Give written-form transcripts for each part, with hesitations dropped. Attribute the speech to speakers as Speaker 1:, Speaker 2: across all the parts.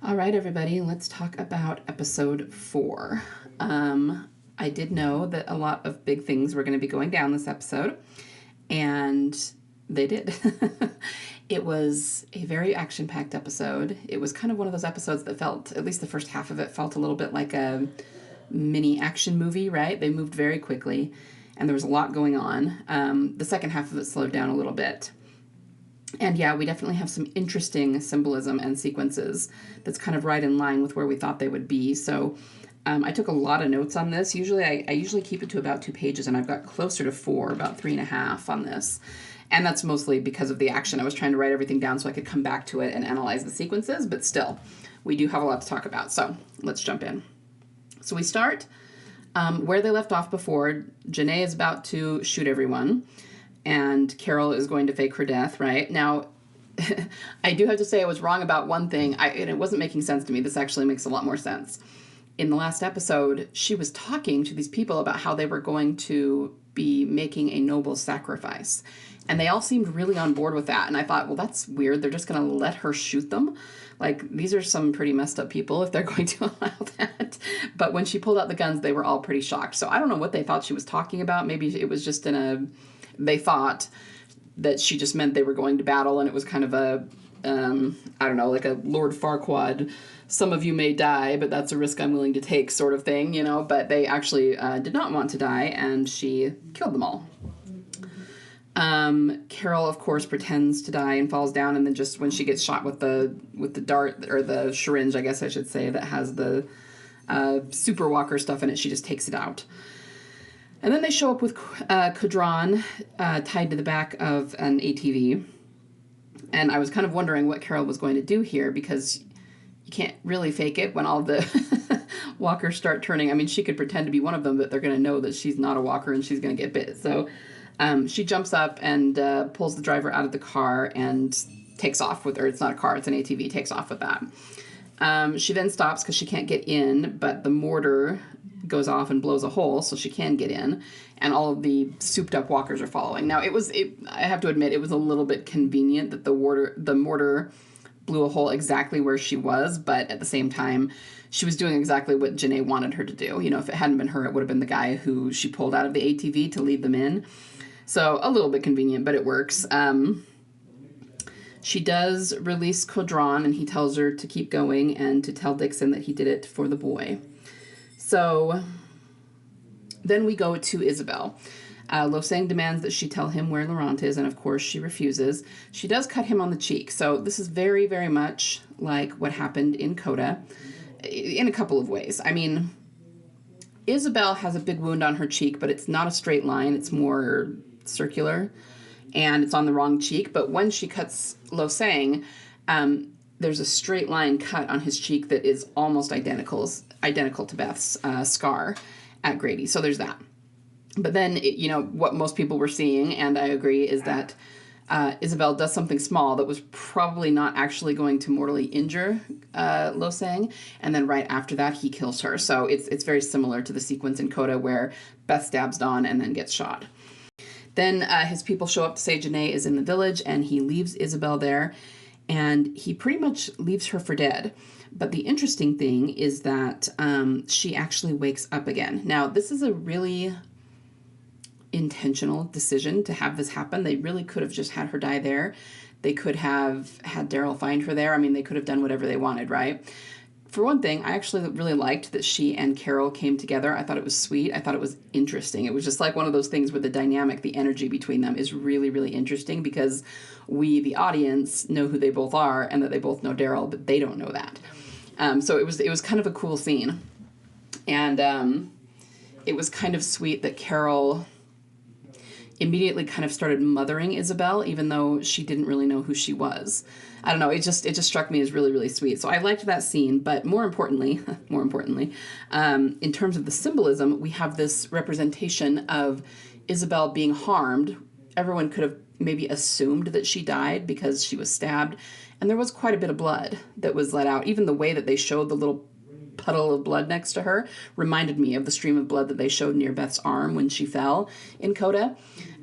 Speaker 1: All right, everybody, let's talk about episode 4. I did know that a lot of big things were going to be going down this episode, and they did. It was a very action-packed episode. It was kind of one of those episodes that felt, at least the first half of it, felt a little bit like a mini action movie, right? They moved very quickly, and there was a lot going on. The second half of it slowed down a little bit. And yeah, we definitely have some interesting symbolism and sequences that's kind of right in line with where we thought they would be. So I took a lot of notes on this. Usually I usually keep it to about 2 pages, and I've got closer to 4, about 3.5 on this. And that's mostly because of the action. I was trying to write everything down so I could come back to it and analyze the sequences, but still, we do have a lot to talk about. So let's jump in. So we start where they left off before. Janae is about to shoot everyone, and Carol is going to fake her death, right? Now, I do have to say I was wrong about one thing, and it wasn't making sense to me. This actually makes a lot more sense. In the last episode, she was talking to these people about how they were going to be making a noble sacrifice. And they all seemed really on board with that. And I thought, well, that's weird. They're just going to let her shoot them? Like, these are some pretty messed up people if they're going to allow that. But when she pulled out the guns, they were all pretty shocked. So I don't know what they thought she was talking about. Maybe it was just they thought that she just meant they were going to battle, and it was kind of a, I don't know, like a Lord Farquaad, some of you may die, but that's a risk I'm willing to take sort of thing, you know, but they actually did not want to die, and she killed them all. Carol, of course, pretends to die and falls down, and then just when she gets shot with the dart, or the syringe, I guess I should say, that has the super walker stuff in it, she just takes it out. And then they show up with Cadron tied to the back of an ATV. And I was kind of wondering what Carol was going to do here, because you can't really fake it when all the walkers start turning. I mean, she could pretend to be one of them, but they're going to know that she's not a walker and she's going to get bit. So she jumps up and pulls the driver out of the car and takes off with her. It's not a car, it's an ATV, takes off with that. She then stops because she can't get in, but the mortar goes off and blows a hole so she can get in, and all of the souped up walkers are following. Now, I have to admit, it was a little bit convenient that the mortar blew a hole exactly where she was, but at the same time, she was doing exactly what Janae wanted her to do. You know, if it hadn't been her, it would have been the guy who she pulled out of the ATV to lead them in. So a little bit convenient, but it works. She does release Cadron, and he tells her to keep going and to tell Dixon that he did it for the boy. So then we go to Isabelle. Losang demands that she tell him where Laurent is, and of course she refuses. She does cut him on the cheek. So this is very, very much like what happened in Coda in a couple of ways. I mean, Isabelle has a big wound on her cheek, but it's not a straight line. It's more circular, and it's on the wrong cheek. But when she cuts Losang, there's a straight line cut on his cheek that is almost identical to Beth's scar at Grady. So there's that. But then, you know, what most people were seeing, and I agree, is that Isabelle does something small that was probably not actually going to mortally injure Losang, and then right after that, he kills her. So it's very similar to the sequence in Coda where Beth stabs Dawn and then gets shot. Then his people show up to say Janae is in the village, and he leaves Isabelle there, and he pretty much leaves her for dead. But the interesting thing is that she actually wakes up again. Now, this is a really intentional decision to have this happen. They really could have just had her die there. They could have had Daryl find her there. I mean, they could have done whatever they wanted, right? For one thing, I actually really liked that she and Carol came together. I thought it was sweet. I thought it was interesting. It was just like one of those things where the dynamic, the energy between them is really, really interesting, because we, the audience, know who they both are and that they both know Daryl, but they don't know that. So it was kind of a cool scene. And it was kind of sweet that Carol immediately kind of started mothering Isabelle, even though she didn't really know who she was. I don't know, it just struck me as really, really sweet. So I liked that scene, but more importantly, in terms of the symbolism, we have this representation of Isabelle being harmed. Everyone could have maybe assumed that she died because she was stabbed, and there was quite a bit of blood that was let out. Even the way that they showed the little puddle of blood next to her reminded me of the stream of blood that they showed near Beth's arm when she fell in Coda.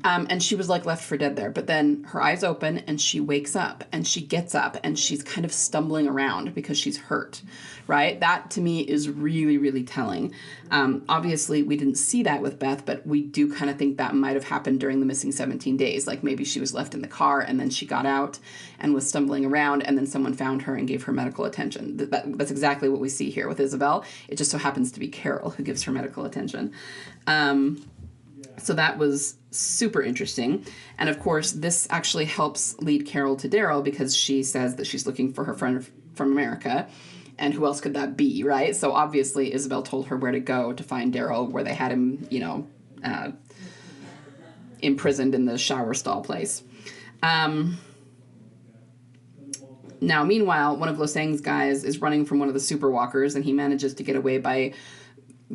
Speaker 1: And she was like left for dead there. But then her eyes open and she wakes up and she gets up and she's kind of stumbling around because she's hurt, right? That to me is really, really telling. Obviously, we didn't see that with Beth, but we do kind of think that might have happened during the missing 17 days. Like maybe she was left in the car and then she got out and was stumbling around and then someone found her and gave her medical attention. That's exactly what we see here with Isabelle. It just so happens to be Carol who gives her medical attention. So that was super interesting. And of course, this actually helps lead Carol to Daryl because she says that she's looking for her friend from America. And who else could that be, right? So obviously, Isabelle told her where to go to find Daryl, where they had him, imprisoned in the shower stall place. Now, meanwhile, one of Losang's guys is running from one of the super walkers, and he manages to get away by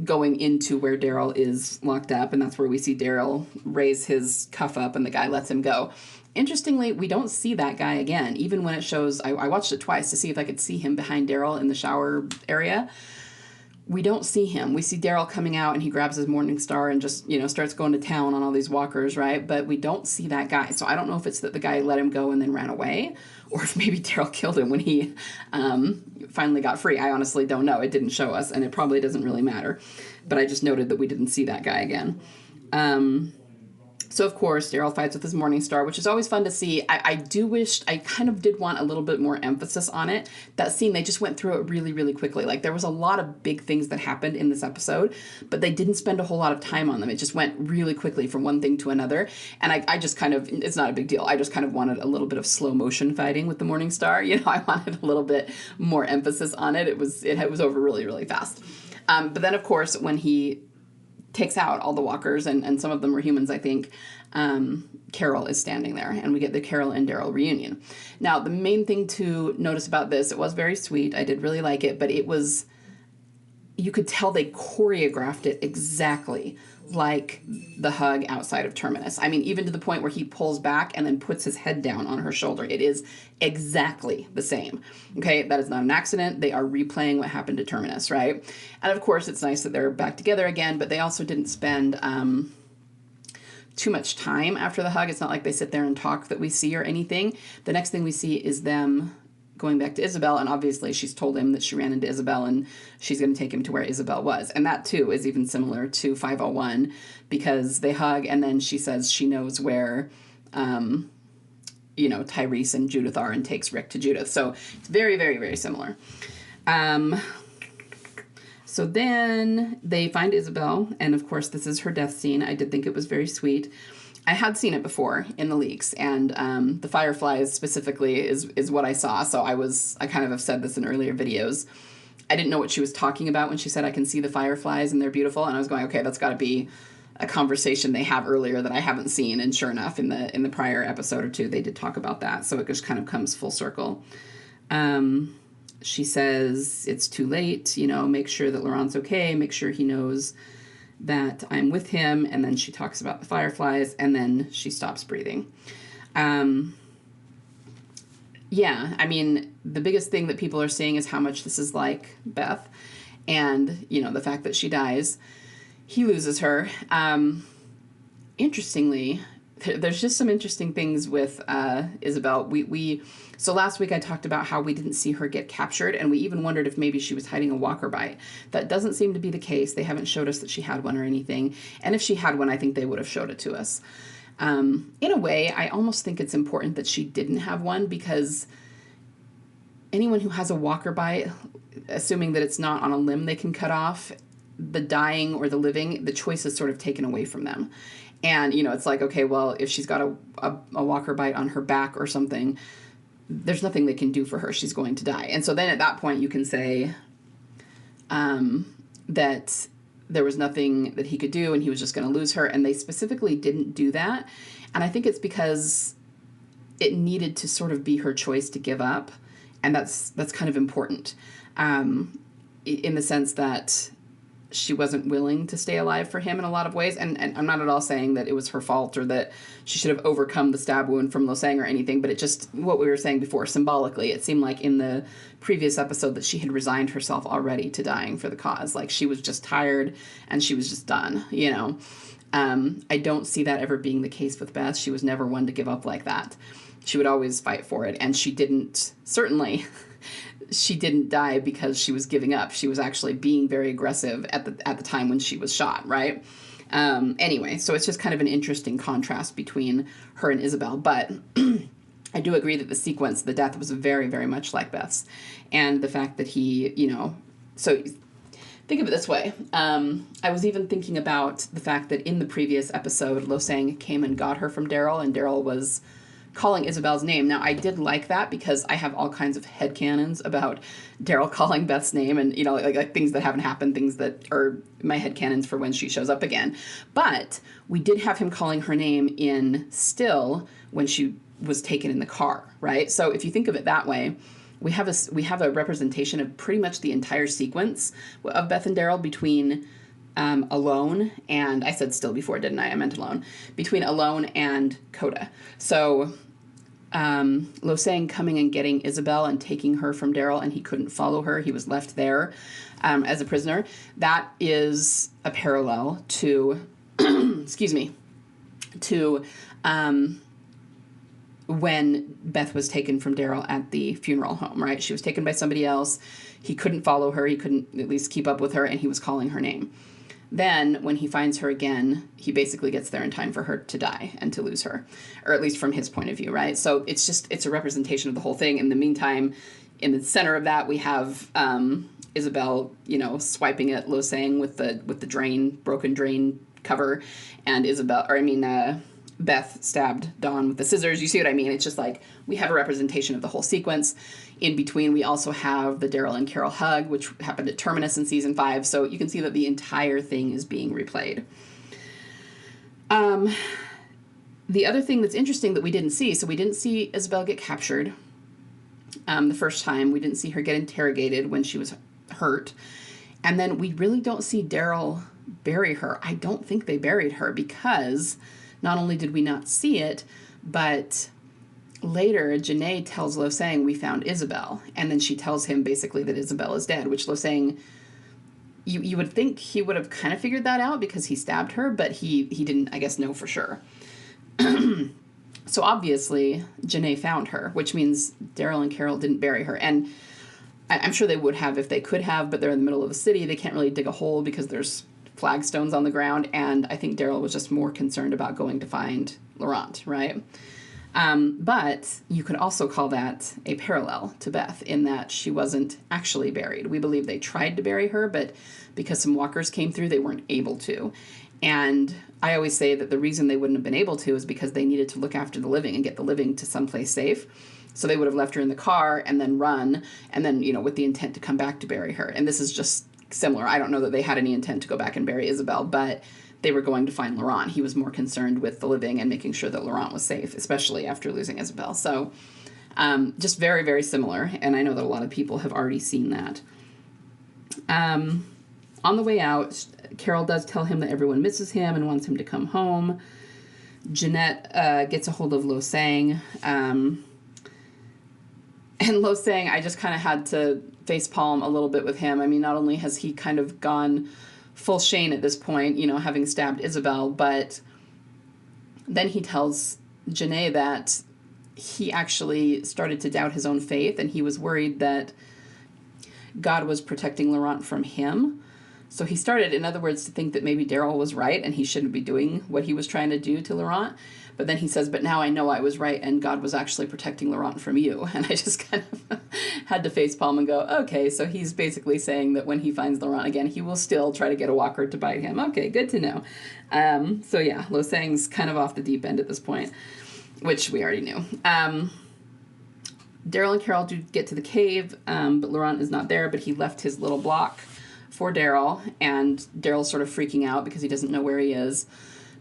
Speaker 1: going into where Daryl is locked up, and that's where we see Daryl raise his cuff up and the guy lets him go. Interestingly, we don't see that guy again, even when it shows, I watched it twice to see if I could see him behind Daryl in the shower area. We don't see him. We see Daryl coming out and he grabs his Morning Star and just, starts going to town on all these walkers, right? But we don't see that guy. So I don't know if it's that the guy let him go and then ran away, or if maybe Daryl killed him when he finally got free. I honestly don't know. It didn't show us, and it probably doesn't really matter. But I just noted that we didn't see that guy again. So, of course, Daryl fights with his Morning Star, which is always fun to see. I kind of did want a little bit more emphasis on it. That scene, they just went through it really, really quickly. Like, there was a lot of big things that happened in this episode, but they didn't spend a whole lot of time on them. It just went really quickly from one thing to another. And I just kind of, it's not a big deal. I just kind of wanted a little bit of slow motion fighting with the Morning Star. I wanted a little bit more emphasis on it. It was over really, really fast. But then, of course, when he takes out all the walkers, and some of them were humans, I think, Carol is standing there, and we get the Carol and Daryl reunion. Now, the main thing to notice about this, it was very sweet. I did really like it, but you could tell they choreographed it exactly like the hug outside of Terminus. I mean, even to the point where he pulls back and then puts his head down on her shoulder. It is exactly the same. Okay, that is not an accident. They are replaying what happened to Terminus, right? And of course, it's nice that they're back together again, but they also didn't spend too much time after the hug. It's not like they sit there and talk that we see or anything. The next thing we see is them going back to Isabelle, and obviously she's told him that she ran into Isabelle and she's going to take him to where Isabelle was. And that, too, is even similar to 501 because they hug and then she says she knows where, Tyrese and Judith are and takes Rick to Judith. So it's very, very, very similar. So then they find Isabelle, and of course this is her death scene. I did think it was very sweet. I had seen it before in the leaks, and the fireflies specifically is what I saw. So I kind of have said this in earlier videos. I didn't know what she was talking about when she said, I can see the fireflies and they're beautiful. And I was going, okay, that's got to be a conversation they have earlier that I haven't seen. And sure enough, in the prior episode or two, they did talk about that. So it just kind of comes full circle. She says, it's too late, make sure that Laurent's okay, make sure he knows that I'm with him, and then she talks about the fireflies, and then she stops breathing. Yeah, I mean, the biggest thing that people are seeing is how much this is like Beth, and, the fact that she dies. He loses her. Interestingly, there's just some interesting things with Isabelle. So last week I talked about how we didn't see her get captured, and we even wondered if maybe she was hiding a walker bite. That doesn't seem to be the case. They haven't showed us that she had one or anything. And if she had one, I think they would have showed it to us. In a way, I almost think it's important that she didn't have one, because anyone who has a walker bite, assuming that it's not on a limb they can cut off, the dying or the living, the choice is sort of taken away from them. And, it's like, okay, well, if she's got a walker bite on her back or something, there's nothing they can do for her. She's going to die. And so then at that point you can say that there was nothing that he could do and he was just going to lose her. And they specifically didn't do that. And I think it's because it needed to sort of be her choice to give up. And that's kind of important in the sense that she wasn't willing to stay alive for him in a lot of ways. And I'm not at all saying that it was her fault or that she should have overcome the stab wound from Losang or anything, but it just, what we were saying before, symbolically, it seemed like in the previous episode that she had resigned herself already to dying for the cause. Like, she was just tired and she was just done, you know. I don't see that ever being the case with Beth. She was never one to give up like that. She would always fight for it. And she didn't, certainly, she didn't die because she was giving up. She was actually being very aggressive at the time when she was shot, right? Anyway, so it's just kind of an interesting contrast between her and Isabelle. But I do agree that the sequence, the death, was very, very much like Beth's. And the fact that he, you know, so think of it this way. I was even thinking about the fact that in the previous episode, Losang came and got her from Daryl, and Daryl was calling Isabelle's name. Now, I did like that because I have all kinds of headcanons about Daryl calling Beth's name and, you know, like things that haven't happened, things that are my headcanons for when she shows up again. But we did have him calling her name in Still when she was taken in the car, right? So if you think of it that way, we have a representation of pretty much the entire sequence of Beth and Daryl between Alone and, I said Still before, didn't I? I meant Alone. Between Alone and Coda. So Losang coming and getting Isabelle and taking her from Daryl, and he couldn't follow her. He was left there as a prisoner. That is a parallel to, excuse me, to when Beth was taken from Daryl at the funeral home, right? She was taken by somebody else. He couldn't follow her. He couldn't at least keep up with her, and he was calling her name. Then, when he finds her again, he basically gets there in time for her to die and to lose her, or at least from his point of view, right? So it's a representation of the whole thing. In the meantime, in the center of that, we have Isabelle, you know, swiping at Losang with the broken drain cover, and Beth stabbed Dawn with the scissors. You see what I mean? It's just like we have a representation of the whole sequence. In between, we also have the Daryl and Carol hug, which happened at Terminus in season 5. So you can see that the entire thing is being replayed. The other thing that's interesting that we didn't see, so we didn't see Isabelle get captured the first time. We didn't see her get interrogated when she was hurt. And then we really don't see Daryl bury her. I don't think they buried her because not only did we not see it, but later Janae tells Losang, we found Isabelle. And then she tells him basically that Isabelle is dead, which Losang, you would think he would have kind of figured that out because he stabbed her, but he didn't, I guess, know for sure. So obviously Janae found her, which means Daryl and Carol didn't bury her. And I'm sure they would have if they could have, but they're in the middle of the city. They can't really dig a hole because there's flagstones on the ground, and I think Daryl was just more concerned about going to find Laurent, right? But you could also call that a parallel to Beth in that she wasn't actually buried. We believe they tried to bury her, but because some walkers came through, they weren't able to. And I always say that the reason they wouldn't have been able to is because they needed to look after the living and get the living to someplace safe. So they would have left her in the car and then run, and then, you know, with the intent to come back to bury her. And this is just similar. I don't know that they had any intent to go back and bury Isabelle, but they were going to find Laurent. He was more concerned with the living and making sure that Laurent was safe, especially after losing Isabelle. So just very, very similar. And I know that a lot of people have already seen that. On the way out, Carol does tell him that everyone misses him and wants him to come home. Jeanette gets a hold of Losang. And Losang, I just kind of had to facepalm a little bit with him. I mean, not only has he kind of gone full Shane at this point, you know, having stabbed Isabelle, but then he tells Janae that he actually started to doubt his own faith, and he was worried that God was protecting Laurent from him. So he started, in other words, to think that maybe Daryl was right and he shouldn't be doing what he was trying to do to Laurent. But then he says, but now I know I was right and God was actually protecting Laurent from you. And I just kind of had to facepalm and go, okay, so he's basically saying that when he finds Laurent again, he will still try to get a walker to bite him. Okay, good to know. So yeah, Losang's kind of off the deep end at this point, which we already knew. Daryl and Carol do get to the cave, but Laurent is not there, but he left his little block for Daryl, and Daryl's sort of freaking out because he doesn't know where he is.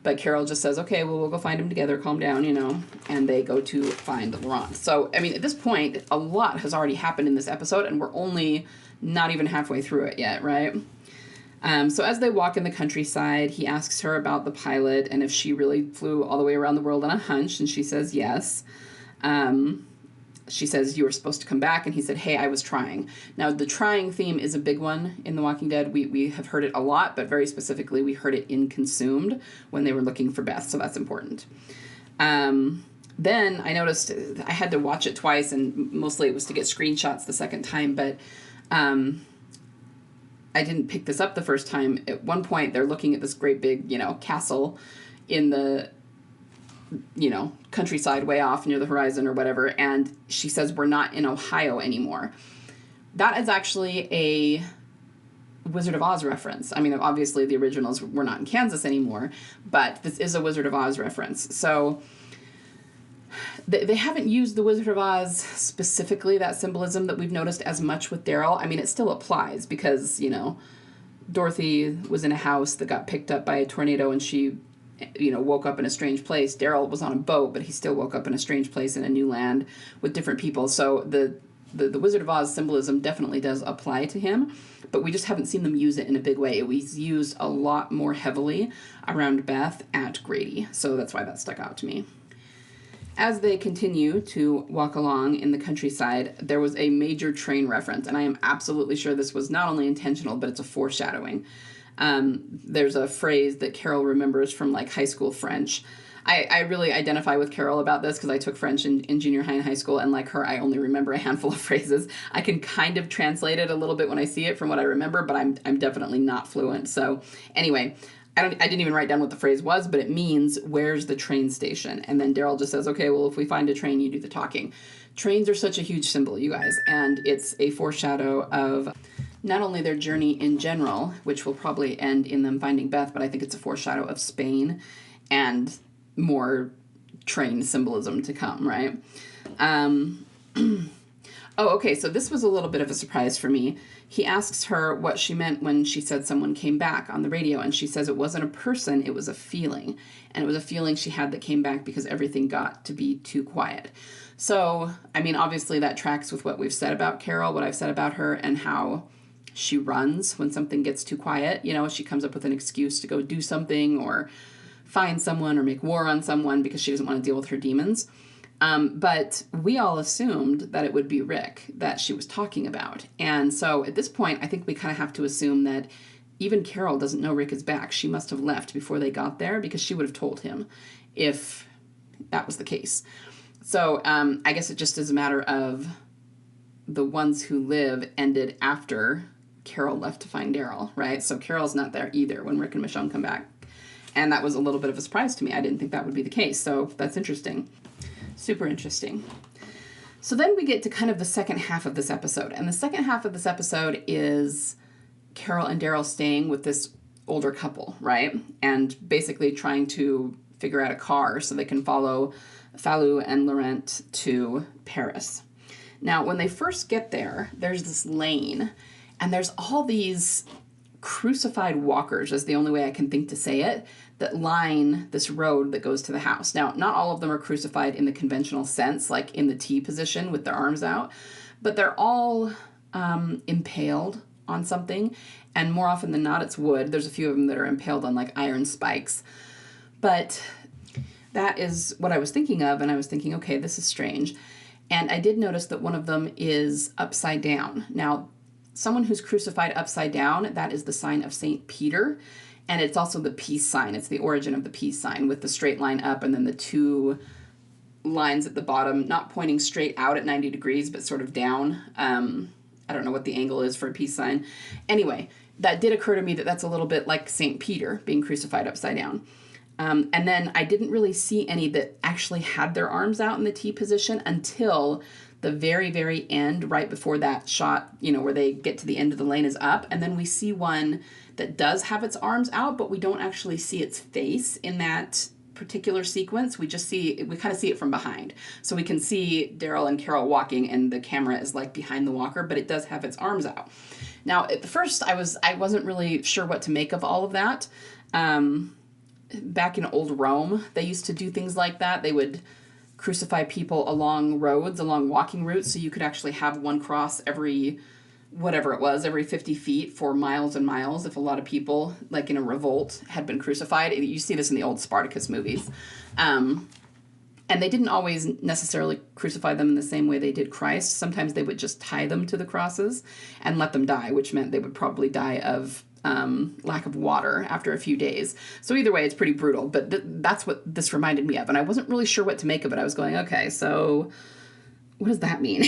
Speaker 1: But Carol just says, okay, well, we'll go find him together, calm down, you know, and they go to find Laurent. So, I mean, at this point, a lot has already happened in this episode, and we're only not even halfway through it yet, right? So as they walk in the countryside, he asks her about the pilot and if she really flew all the way around the world on a hunch, and she says yes. She says, you were supposed to come back, and he said, hey, I was trying. Now, the trying theme is a big one in The Walking Dead. We have heard it a lot, but very specifically, we heard it in Consumed when they were looking for Beth, so that's important. Then I noticed I had to watch it twice, and mostly it was to get screenshots the second time, but I didn't pick this up the first time. At one point, they're looking at this great big, castle in the countryside way off near the horizon or whatever, and she says, we're not in Ohio anymore. That is actually a Wizard of Oz reference. I mean, obviously the originals were not in Kansas anymore, but this is a Wizard of Oz reference. So they haven't used the Wizard of Oz specifically, that symbolism that we've noticed as much with Daryl. I mean, it still applies because, Dorothy was in a house that got picked up by a tornado and she woke up in a strange place. Daryl was on a boat, but he still woke up in a strange place in a new land with different people. So the Wizard of Oz symbolism definitely does apply to him, but we just haven't seen them use it in a big way. It was used a lot more heavily around Beth at Grady, so that's why that stuck out to me. As they continue to walk along in the countryside, there was a major train reference, and I am absolutely sure this was not only intentional, but it's a foreshadowing. There's a phrase that Carol remembers from high school French. I really identify with Carol about this because I took French in junior high and high school, and like her, I only remember a handful of phrases. I can kind of translate it a little bit when I see it from what I remember, but I'm definitely not fluent. So anyway, I didn't even write down what the phrase was, but it means, where's the train station? And then Daryl just says, okay, well, if we find a train, you do the talking. Trains are such a huge symbol, you guys, and it's a foreshadow of not only their journey in general, which will probably end in them finding Beth, but I think it's a foreshadow of Spain and more train symbolism to come, right? Okay, so this was a little bit of a surprise for me. He asks her what she meant when she said someone came back on the radio, and she says it wasn't a person, it was a feeling. And it was a feeling she had that came back because everything got to be too quiet. So, I mean, obviously that tracks with what we've said about Carol, what I've said about her, and how she runs when something gets too quiet. She comes up with an excuse to go do something or find someone or make war on someone because she doesn't want to deal with her demons. But we all assumed that it would be Rick that she was talking about. And so at this point, I think we kind of have to assume that even Carol doesn't know Rick is back. She must have left before they got there because she would have told him if that was the case. So I guess it just is a matter of the ones who live ended after Carol left to find Daryl, right? So Carol's not there either when Rick and Michonne come back. And that was a little bit of a surprise to me. I didn't think that would be the case. So that's interesting. Super interesting. So then we get to kind of the second half of this episode. And the second half of this episode is Carol and Daryl staying with this older couple, right? And basically trying to figure out a car so they can follow Falou and Laurent to Paris. Now, when they first get there, there's this lane, and there's all these crucified walkers, is the only way I can think to say it, that line this road that goes to the house. Now, not all of them are crucified in the conventional sense, like in the T position with their arms out, but they're all impaled on something, and more often than not, it's wood. There's a few of them that are impaled on iron spikes, but that is what I was thinking of, and I was thinking, okay, this is strange. And I did notice that one of them is upside down. Now, someone who's crucified upside down, that is the sign of St. Peter, and it's also the peace sign. It's the origin of the peace sign with the straight line up and then the two lines at the bottom, not pointing straight out at 90 degrees, but sort of down. I don't know what the angle is for a peace sign. Anyway, that did occur to me that that's a little bit like St. Peter being crucified upside down. And then I didn't really see any that actually had their arms out in the T position until the very, very end, right before that shot, where they get to the end of the lane is up. And then we see one that does have its arms out, but we don't actually see its face in that particular sequence. We kind of see it from behind. So we can see Daryl and Carol walking and the camera is behind the walker, but it does have its arms out. Now, at first I wasn't really sure what to make of all of that. Back in old Rome, they used to do things like that. They would crucify people along roads, along walking routes, so you could actually have one cross every whatever it was, every 50 feet for miles and miles, if a lot of people, like in a revolt, had been crucified. You see this in the old Spartacus movies. And they didn't always necessarily crucify them in the same way they did Christ. Sometimes they would just tie them to the crosses and let them die, which meant they would probably die of lack of water after a few days. So either way, it's pretty brutal. But that's what this reminded me of. And I wasn't really sure what to make of it. I was going, okay, so what does that mean?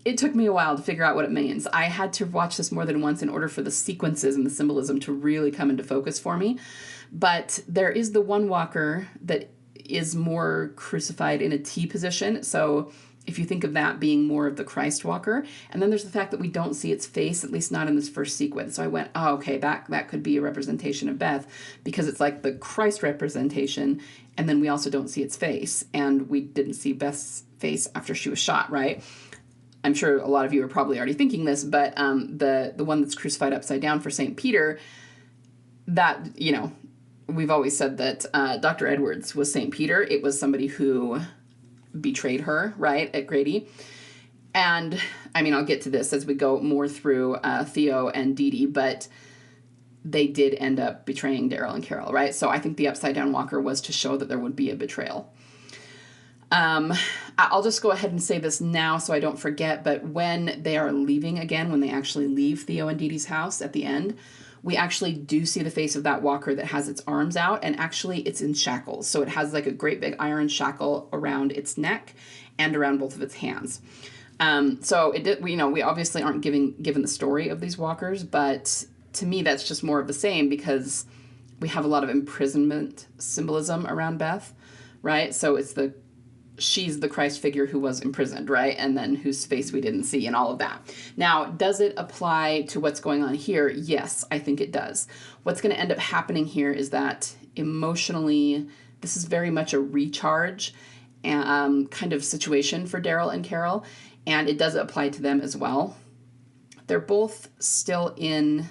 Speaker 1: It took me a while to figure out what it means. I had to watch this more than once in order for the sequences and the symbolism to really come into focus for me. But there is the one walker that is more crucified in a T position. So if you think of that being more of the Christ walker, and then there's the fact that we don't see its face, at least not in this first sequence. So I went, oh, okay, that could be a representation of Beth, because it's like the Christ representation, and then we also don't see its face, and we didn't see Beth's face after she was shot, right? I'm sure a lot of you are probably already thinking this, but the one that's crucified upside down for St. Peter, that, you know, we've always said that Dr. Edwards was St. Peter. It was somebody who betrayed her, right, at Grady. And, I mean, I'll get to this as we go more through Theo and Didi, but they did end up betraying Daryl and Carol, right? So I think the upside down walker was to show that there would be a betrayal. I'll just go ahead and say this now so I don't forget, but when they are leaving again, when they actually leave Theo and Didi's house at the end, we actually do see the face of that walker that has its arms out, and actually it's in shackles. So it has like a great big iron shackle around its neck and around both of its hands. So it did, we obviously aren't given the story of these walkers, but to me that's just more of the same, because we have a lot of imprisonment symbolism around Beth, right? So she's the Christ figure who was imprisoned, right? And then whose face we didn't see and all of that. Now, does it apply to what's going on here? Yes, I think it does. What's going to end up happening here is that emotionally, this is very much a recharge kind of situation for Daryl and Carol, and it does apply to them as well. They're both still in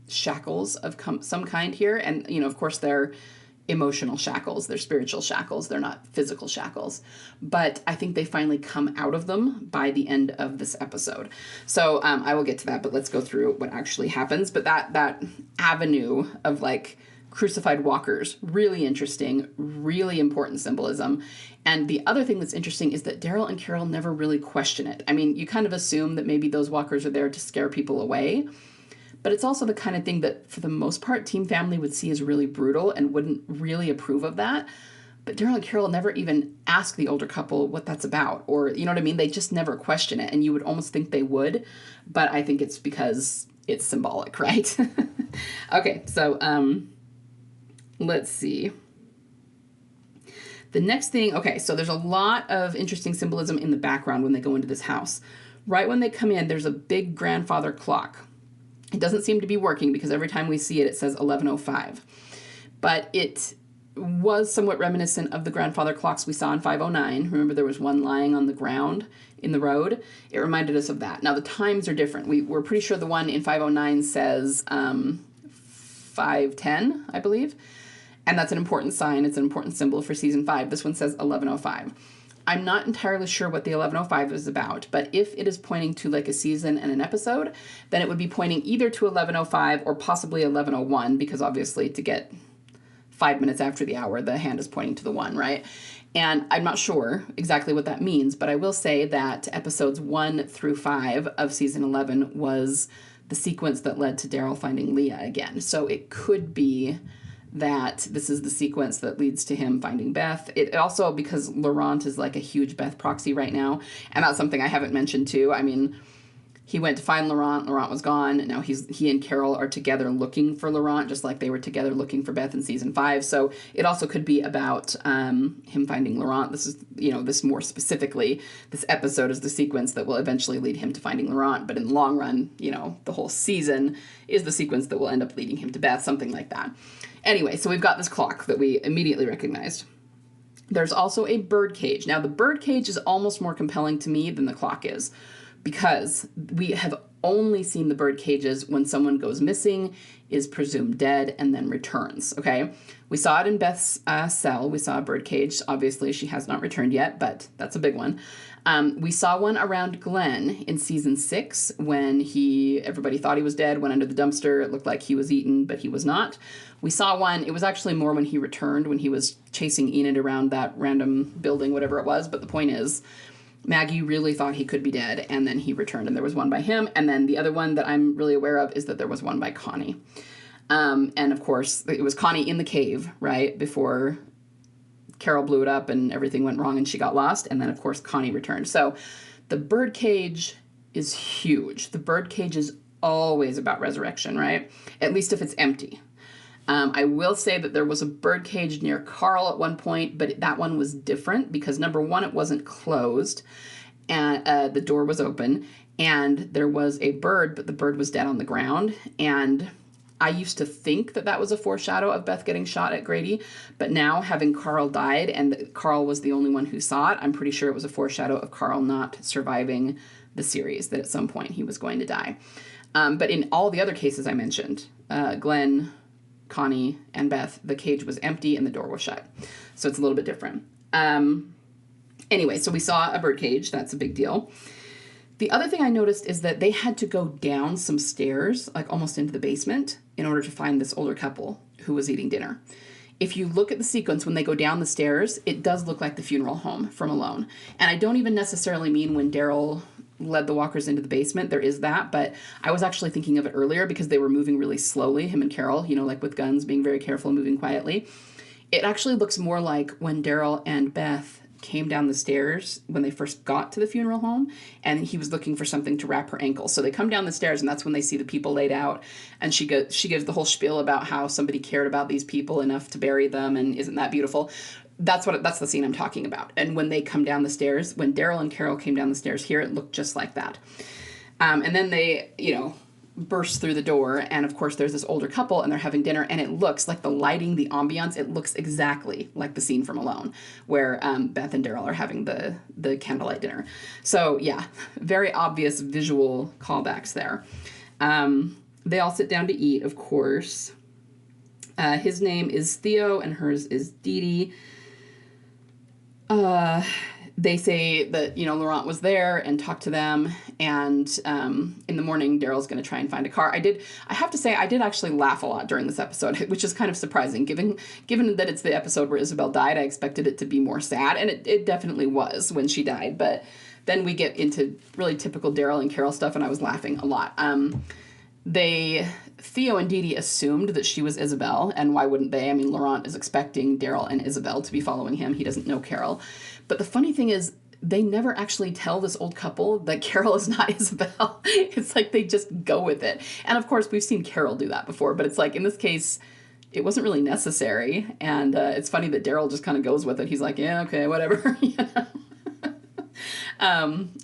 Speaker 1: shackles of some kind here, and, of course, they're emotional shackles, they're spiritual shackles, they're not physical shackles, but I think they finally come out of them by the end of this episode. So I will get to that, but let's go through what actually happens. But that avenue of like crucified walkers, really interesting, really important symbolism. And the other thing that's interesting is that Daryl and Carol never really question it. I mean, you kind of assume that maybe those walkers are there to scare people away, but it's also the kind of thing that, for the most part, Team Family would see as really brutal and wouldn't really approve of that. But Daryl and Carol never even ask the older couple what that's about. Or, you know what I mean? They just never question it. And you would almost think they would. But I think it's because it's symbolic, right? Okay, so let's see. The next thing, okay, so there's a lot of interesting symbolism in the background when they go into this house. Right when they come in, there's a big grandfather clock. It doesn't seem to be working because every time we see it, it says 11:05. But it was somewhat reminiscent of the grandfather clocks we saw in 509. Remember, there was one lying on the ground in the road? It reminded us of that. Now, the times are different. We're pretty sure the one in 509 says 5:10, I believe. And that's an important sign. It's an important symbol for season 5. This one says 11:05. I'm not entirely sure what the 11:05 is about, but if it is pointing to like a season and an episode, then it would be pointing either to 11:05 or possibly 11:01, because obviously to get 5 minutes after the hour, the hand is pointing to the 1, right? And I'm not sure exactly what that means, but I will say that episodes 1 through 5 of season 11 was the sequence that led to Daryl finding Leah again. So it could be that this is the sequence that leads to him finding Beth. It also, because Laurent is like a huge Beth proxy right now, and that's something I haven't mentioned too. I mean, he went to find Laurent. Laurent was gone. Now he and Carol are together looking for Laurent, just like they were together looking for Beth in season 5. So it also could be about him finding Laurent. This is, this more specifically, this episode is the sequence that will eventually lead him to finding Laurent. But in the long run, the whole season is the sequence that will end up leading him to Beth, something like that. Anyway, so we've got this clock that we immediately recognized. There's also a bird cage. Now, the bird cage is almost more compelling to me than the clock is. because we have only seen the bird cages when someone goes missing, is presumed dead, and then returns, okay? We saw it in Beth's cell. We saw a bird cage. Obviously, she has not returned yet, but that's a big one. We saw one around Glenn in season 6 when everybody thought he was dead, went under the dumpster. It looked like he was eaten, but he was not. We saw one, it was actually more when he returned, when he was chasing Enid around that random building, whatever it was. But the point is, Maggie really thought he could be dead, and then he returned, and there was one by him. And then the other one that I'm really aware of is that there was one by Connie. And of course, it was Connie in the cave, right, before Carol blew it up and everything went wrong and she got lost. And then, of course, Connie returned. So the bird cage is huge. The bird cage is always about resurrection, right? At least if it's empty. I will say that there was a bird cage near Carl at one point, but that one was different because, number one, it wasn't closed, and the door was open, and there was a bird, but the bird was dead on the ground. And I used to think that that was a foreshadow of Beth getting shot at Grady, but now, having Carl died and Carl was the only one who saw it, I'm pretty sure it was a foreshadow of Carl not surviving the series, that at some point he was going to die. But in all the other cases I mentioned, Glenn, Connie, and Beth, the cage was empty and the door was shut. So it's a little bit different. Anyway, so we saw a bird cage. That's a big deal. The other thing I noticed is that they had to go down some stairs, like almost into the basement, in order to find this older couple who was eating dinner. If you look at the sequence when they go down the stairs, it does look like the funeral home from Alone. And I don't even necessarily mean when Daryl led the walkers into the basement. There is that, but I was actually thinking of it earlier because they were moving really slowly, him and Carol, like with guns, being very careful, moving quietly. It actually looks more like when Daryl and Beth came down the stairs when they first got to the funeral home, and he was looking for something to wrap her ankle. So they come down the stairs, and that's when they see the people laid out, and she gives the whole spiel about how somebody cared about these people enough to bury them, and isn't that beautiful? That's the scene I'm talking about. And when they come down the stairs, when Daryl and Carol came down the stairs here, it looked just like that. And then they, burst through the door, and of course there's this older couple, and they're having dinner, and it looks like the lighting, the ambiance, it looks exactly like the scene from Alone, where Beth and Daryl are having the candlelight dinner. So yeah, very obvious visual callbacks there. They all sit down to eat, of course. His name is Theo, and hers is Didi. They say that, Laurent was there and talked to them, and in the morning, Daryl's going to try and find a car. I have to say, I did actually laugh a lot during this episode, which is kind of surprising. Given that it's the episode where Isabelle died, I expected it to be more sad, and it definitely was when she died, but then we get into really typical Daryl and Carol stuff, and I was laughing a lot. Theo and Didi assumed that she was Isabelle, and why wouldn't they? I mean, Laurent is expecting Daryl and Isabelle to be following him. He doesn't know Carol. But the funny thing is, they never actually tell this old couple that Carol is not Isabelle. It's like they just go with it. And of course, we've seen Carol do that before, but it's like, in this case, it wasn't really necessary. And it's funny that Daryl just kind of goes with it. He's like, yeah, okay, whatever,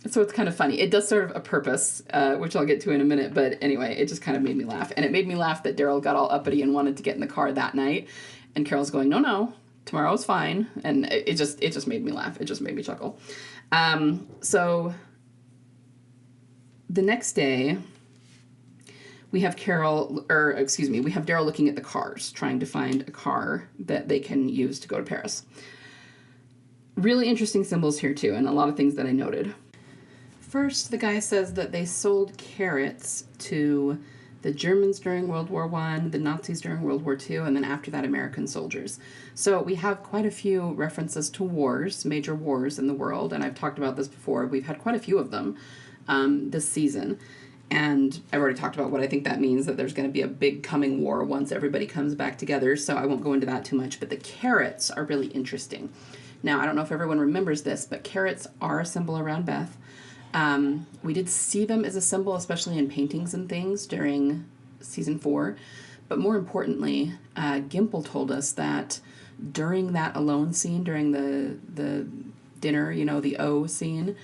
Speaker 1: So it's kind of funny. It does serve a purpose, which I'll get to in a minute. But anyway, it just kind of made me laugh. And it made me laugh that Daryl got all uppity and wanted to get in the car that night. And Carol's going, no, tomorrow's fine. And it just made me laugh. It just made me chuckle. So the next day, we have Daryl looking at the cars, trying to find a car that they can use to go to Paris. Really interesting symbols here, too, and a lot of things that I noted. First, the guy says that they sold carrots to the Germans during World War I, the Nazis during World War II, and then after that, American soldiers. So we have quite a few references to wars, major wars in the world, and I've talked about this before. We've had quite a few of them this season. And I've already talked about what I think that means, that there's going to be a big coming war once everybody comes back together, so I won't go into that too much. But the carrots are really interesting. Now, I don't know if everyone remembers this, but carrots are a symbol around Beth. We did see them as a symbol, especially in paintings and things during season 4. But more importantly, Gimple told us that during that Alone scene, during the dinner, the O scene,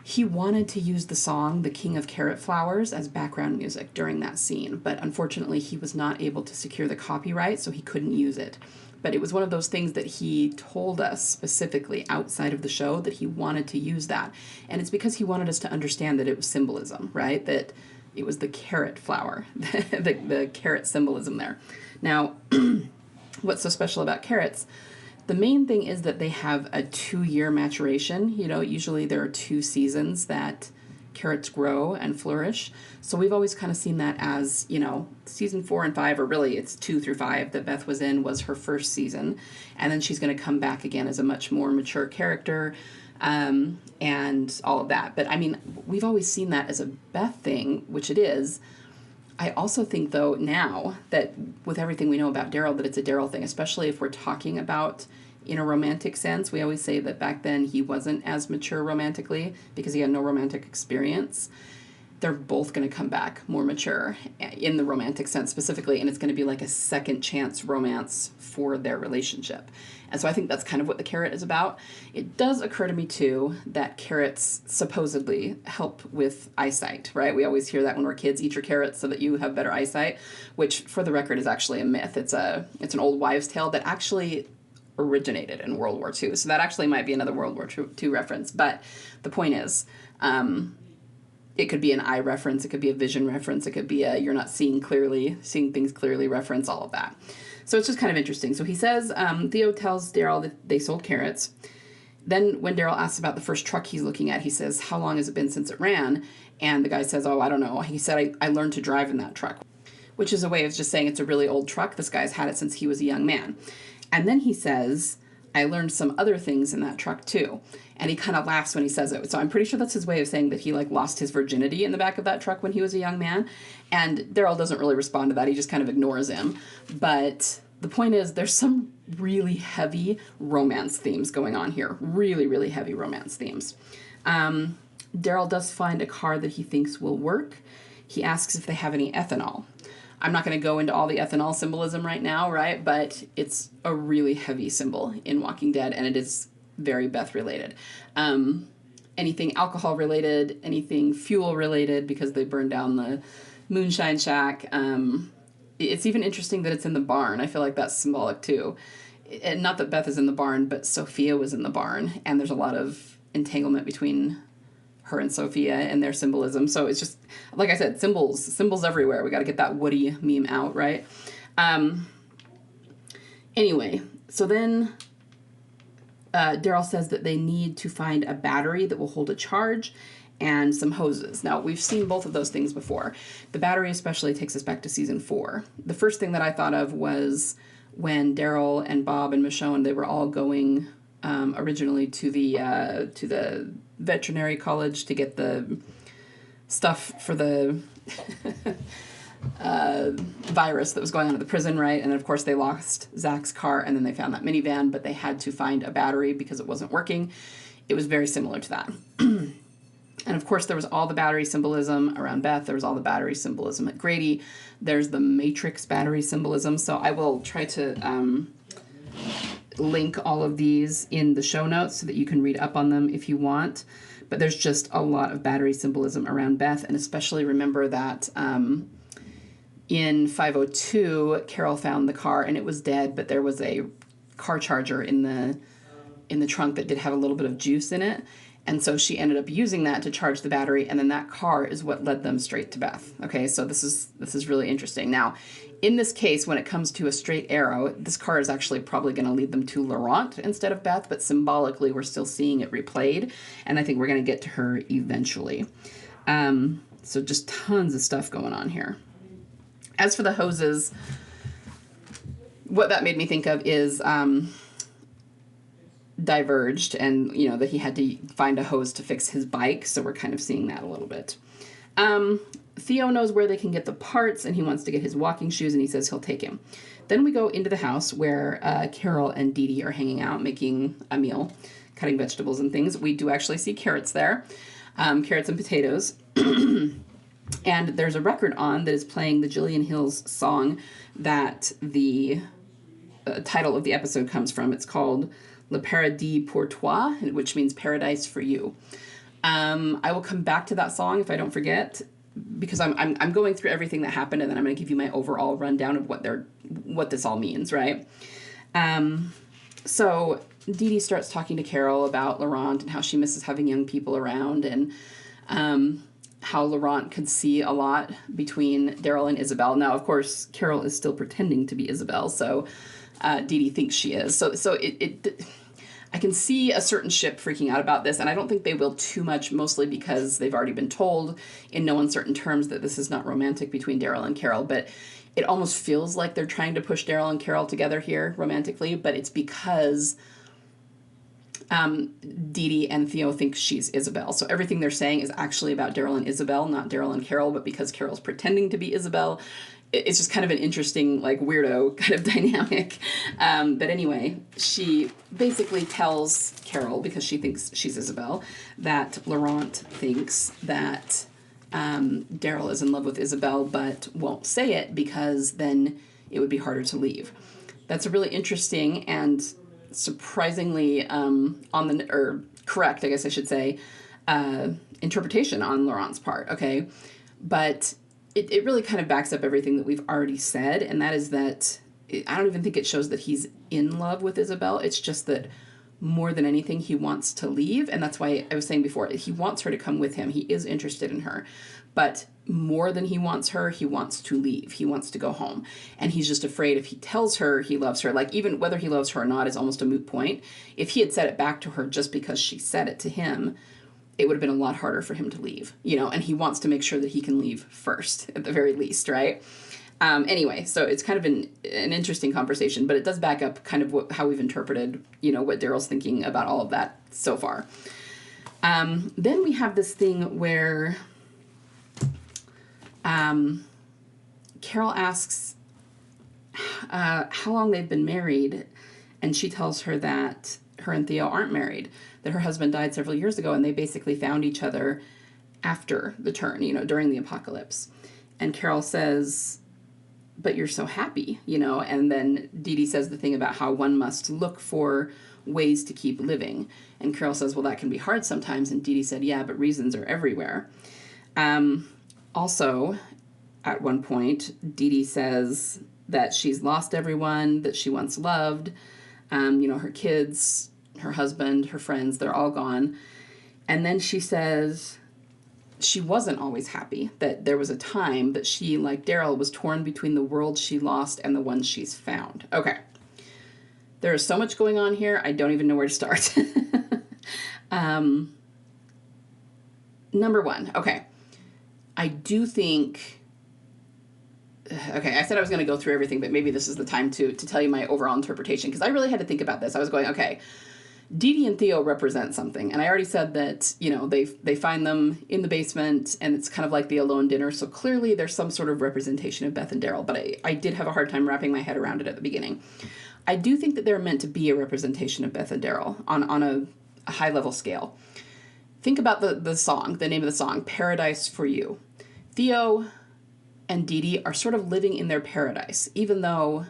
Speaker 1: he wanted to use the song The King of Carrot Flowers as background music during that scene. But unfortunately, he was not able to secure the copyright, so he couldn't use it. but it was one of those things that he told us specifically outside of the show that he wanted to use that. And it's because he wanted us to understand that it was symbolism, right? That it was the carrot flower, the carrot symbolism there. Now, what's so special about carrots? The main thing is that they have a 2-year maturation. You know, usually there are 2 seasons that carrots grow and flourish. So we've always kind of seen that as, you know, season 4 and 5, or really it's 2 through 5 that Beth was in, was her first season. And then she's going to come back again as a much more mature character, and all of that. But I mean, we've always seen that as a Beth thing, which it is. I also think, though, now that with everything we know about Daryl, that it's a Daryl thing, especially if we're talking about in a romantic sense. We always say that back then he wasn't as mature romantically because he had no romantic experience. They're both going to come back more mature in the romantic sense specifically, and it's going to be like a second chance romance for their relationship. And so I think that's kind of what the carrot is about. It does occur to me, too, that carrots supposedly help with eyesight, right? We always hear that when we're kids, eat your carrots so that you have better eyesight, which, for the record, is actually a myth. It's an old wives' tale that actually originated in World War II. So that actually might be another World War II reference. But the point is, it could be an eye reference, it could be a vision reference, it could be a you're not seeing things clearly reference, all of that. So it's just kind of interesting. So he says, Theo tells Daryl that they sold carrots. Then when Daryl asks about the first truck he's looking at, he says, how long has it been since it ran? And the guy says, oh, I don't know. He said, I learned to drive in that truck, which is a way of just saying it's a really old truck. This guy's had it since he was a young man. And then he says, I learned some other things in that truck too. And he kind of laughs when he says it. So I'm pretty sure that's his way of saying that he lost his virginity in the back of that truck when he was a young man. And Daryl doesn't really respond to that. He just kind of ignores him. But the point is there's some really heavy romance themes going on here. Really, really heavy romance themes. Daryl does find a car that he thinks will work. He asks if they have any ethanol. I'm not going to go into all the ethanol symbolism right now, right? But it's a really heavy symbol in Walking Dead, and it is very Beth related. Anything alcohol related, anything fuel related, because they burned down the moonshine shack. It's even interesting that it's in the barn. I feel like that's symbolic too. And not that Beth is in the barn, but Sophia was in the barn, and there's a lot of entanglement between her and Sophia and their symbolism. So it's just, like I said, symbols everywhere. We got to get that Woody meme out, right? Anyway, so then Daryl says that they need to find a battery that will hold a charge and some hoses. Now, we've seen both of those things before. The battery especially takes us back to season 4. The first thing that I thought of was when Daryl and Bob and Michonne, they were all going originally to the veterinary college to get the stuff for the virus that was going on at the prison, right? And of course they lost Zach's car, and then they found that minivan, but they had to find a battery because it wasn't working. It was very similar to that. And of course there was all the battery symbolism around Beth. There was all the battery symbolism at Grady. There's the Matrix battery symbolism. So I will try to link all of these in the show notes so that you can read up on them if you want. But there's just a lot of battery symbolism around Beth, and especially remember that in 502, Carol found the car and it was dead, but there was a car charger in the trunk that did have a little bit of juice in it. And so she ended up using that to charge the battery, and then that car is what led them straight to Beth. Okay, so this is really interesting. Now, in this case, when it comes to a straight arrow, this car is actually probably going to lead them to Laurent instead of Beth, but symbolically we're still seeing it replayed, and I think we're going to get to her eventually. So just tons of stuff going on here. As for the hoses, what that made me think of is Diverged, and you know that he had to find a hose to fix his bike, so we're kind of seeing that a little bit. Theo knows where they can get the parts, and he wants to get his walking shoes, and he says he'll take him. Then we go into the house where Carol and Didi are hanging out, making a meal, cutting vegetables and things. We do actually see carrots there, carrots and potatoes. And there's a record on that is playing the Jillian Hills song that the title of the episode comes from. It's called Le Paradis pour toi, which means paradise for you. I will come back to that song if I don't forget, because I'm going through everything that happened, and then I'm going to give you my overall rundown of what this all means, right? So Didi starts talking to Carol about Laurent and how she misses having young people around, and how Laurent could see a lot between Daryl and Isabelle. Now, of course, Carol is still pretending to be Isabelle, so Didi thinks she is. So I can see a certain ship freaking out about this, and I don't think they will too much, mostly because they've already been told in no uncertain terms that this is not romantic between Daryl and Carol, but it almost feels like they're trying to push Daryl and Carol together here romantically, but it's because Didi and Theo think she's Isabelle. So everything they're saying is actually about Daryl and Isabelle, not Daryl and Carol, but because Carol's pretending to be Isabelle, it's just kind of an interesting, like, weirdo kind of dynamic. But anyway, she basically tells Carol, because she thinks she's Isabelle, that Laurent thinks that Daryl is in love with Isabelle, but won't say it because then it would be harder to leave. That's a really interesting and surprisingly correct, I guess I should say, interpretation on Laurent's part, okay? But it really kind of backs up everything that we've already said, and that is that I don't even think it shows that he's in love with Isabelle. It's just that more than anything, he wants to leave, and that's why I was saying before, he wants her to come with him. He is interested in her, but more than he wants her, he wants to leave. He wants to go home, and he's just afraid if he tells her he loves her, like, even whether he loves her or not is almost a moot point. If he had said it back to her just because she said it to him, it would have been a lot harder for him to leave, and he wants to make sure that he can leave first, at the very least, right? Anyway, so it's kind of an interesting conversation, but it does back up kind of how we've interpreted, what Daryl's thinking about all of that so far. Then we have this thing where Carol asks how long they've been married, and she tells her that her and Theo aren't married, that her husband died several years ago, and they basically found each other after the turn, during the apocalypse. And Carol says, but you're so happy, and then Didi says the thing about how one must look for ways to keep living. And Carol says, well, that can be hard sometimes. And Didi said, yeah, but reasons are everywhere. Also, at one point, Didi says that she's lost everyone that she once loved. Her kids, her husband, her friends, they're all gone. And then she says she wasn't always happy, that there was a time that she, like Daryl, was torn between the world she lost and the one she's found. Okay. There is so much going on here, I don't even know where to start. Number one, okay. I do think... Okay, I said I was going to go through everything, but maybe this is the time to tell you my overall interpretation, because I really had to think about this. I was going, okay, Didi and Theo represent something, and I already said that, they find them in the basement, and it's kind of like the alone dinner, so clearly there's some sort of representation of Beth and Daryl, but I did have a hard time wrapping my head around it at the beginning. I do think that they're meant to be a representation of Beth and Daryl on a high-level scale. Think about the song, the name of the song, Paradise for You. Theo and Didi are sort of living in their paradise, even though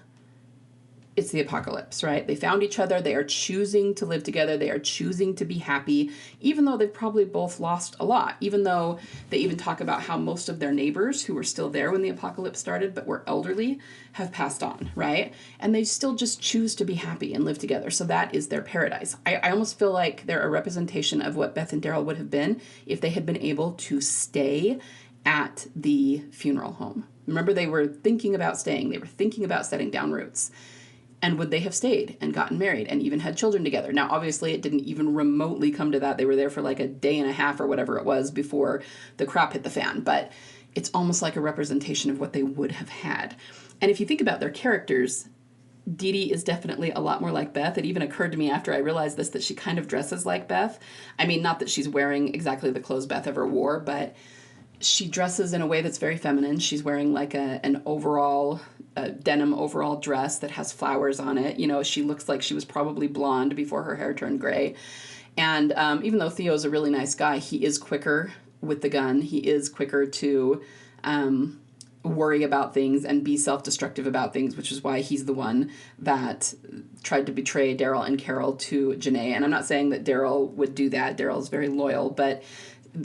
Speaker 1: it's the apocalypse, right? They found each other. They are choosing to live together. They are choosing to be happy, even though they've probably both lost a lot, even though they even talk about how most of their neighbors who were still there when the apocalypse started but were elderly have passed on, right? And they still just choose to be happy and live together. So that is their paradise. I almost feel like they're a representation of what Beth and Daryl would have been if they had been able to stay at the funeral home. Remember, they were thinking about staying. They were thinking about setting down roots. And would they have stayed and gotten married and even had children together? Now, obviously, it didn't even remotely come to that. They were there for like a day and a half or whatever it was before the crap hit the fan. But it's almost like a representation of what they would have had. And if you think about their characters, Didi is definitely a lot more like Beth. It even occurred to me after I realized this that she kind of dresses like Beth. I mean, not that she's wearing exactly the clothes Beth ever wore, but she dresses in a way that's very feminine. She's wearing like an overall, denim overall dress that has flowers on it. She looks like she was probably blonde before her hair turned gray. And even though Theo's a really nice guy, he is quicker with the gun. He is quicker to worry about things and be self-destructive about things, which is why he's the one that tried to betray Daryl and Carol to Janae. And I'm not saying that Daryl would do that. Daryl's very loyal, but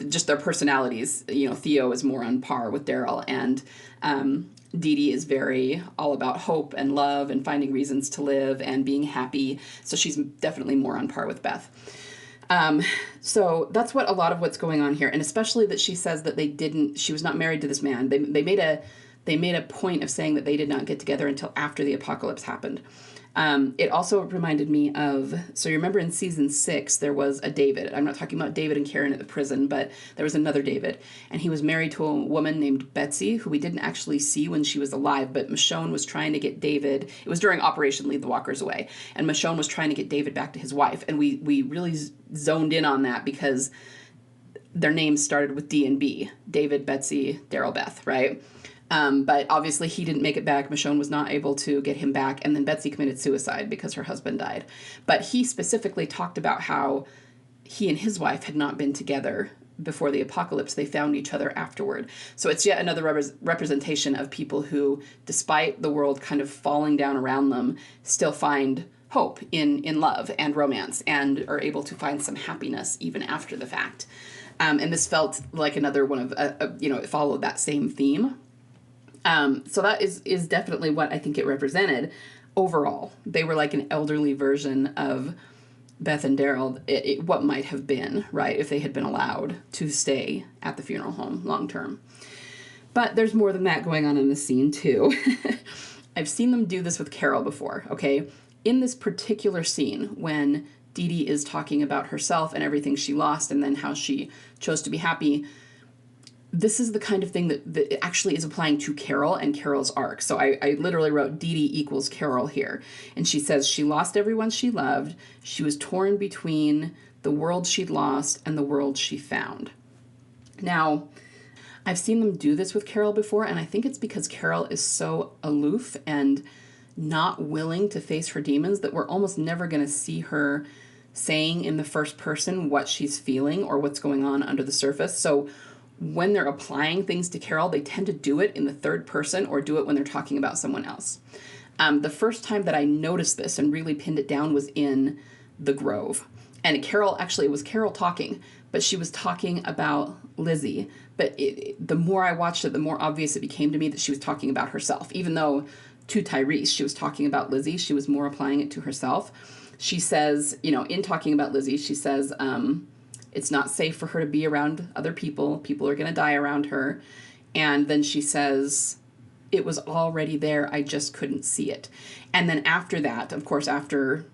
Speaker 1: just their personalities, Theo is more on par with Daryl. And Didi is very all about hope and love and finding reasons to live and being happy. So she's definitely more on par with Beth. So that's what a lot of what's going on here. And especially that she says that she was not married to this man. They made a point of saying that they did not get together until after the apocalypse happened. It also reminded me of, so you remember in season 6, there was a David. I'm not talking about David and Karen at the prison, but there was another David. And he was married to a woman named Betsy, who we didn't actually see when she was alive, but Michonne was trying to get David. It was during Operation Lead the Walkers Away. And Michonne was trying to get David back to his wife. And we really zoned in on that because their names started with D and B. David, Betsy, Daryl, Beth, right? But obviously he didn't make it back. Michonne was not able to get him back. And then Betsy committed suicide because her husband died. But he specifically talked about how he and his wife had not been together before the apocalypse. They found each other afterward. So it's yet another representation of people who, despite the world kind of falling down around them, still find hope in love and romance and are able to find some happiness even after the fact. And this felt like another one of, it followed that same theme. So that is definitely what I think it represented. Overall, they were like an elderly version of Beth and Daryl, what might have been, right, if they had been allowed to stay at the funeral home long term. But there's more than that going on in this scene, too. I've seen them do this with Carol before, okay? In this particular scene, when Didi is talking about herself and everything she lost and then how she chose to be happy, this is the kind of thing that actually is applying to Carol and Carol's arc. So I literally wrote Didi equals Carol here. And she says she lost everyone she loved. She was torn between the world she'd lost and the world she found. Now, I've seen them do this with Carol before, and I think it's because Carol is so aloof and not willing to face her demons that we're almost never going to see her saying in the first person what she's feeling or what's going on under the surface. So when they're applying things to Carol, they tend to do it in the third person or do it when they're talking about someone else. The first time that I noticed this and really pinned it down was in The Grove. And Carol, actually, it was Carol talking, but she was talking about Lizzie. But the more I watched it, the more obvious it became to me that she was talking about herself. Even though to Tyrese, she was talking about Lizzie, she was more applying it to herself. She says, in talking about Lizzie, she says, it's not safe for her to be around other people. People are going to die around her. And then she says, it was already there. I just couldn't see it. And then after that, of course, after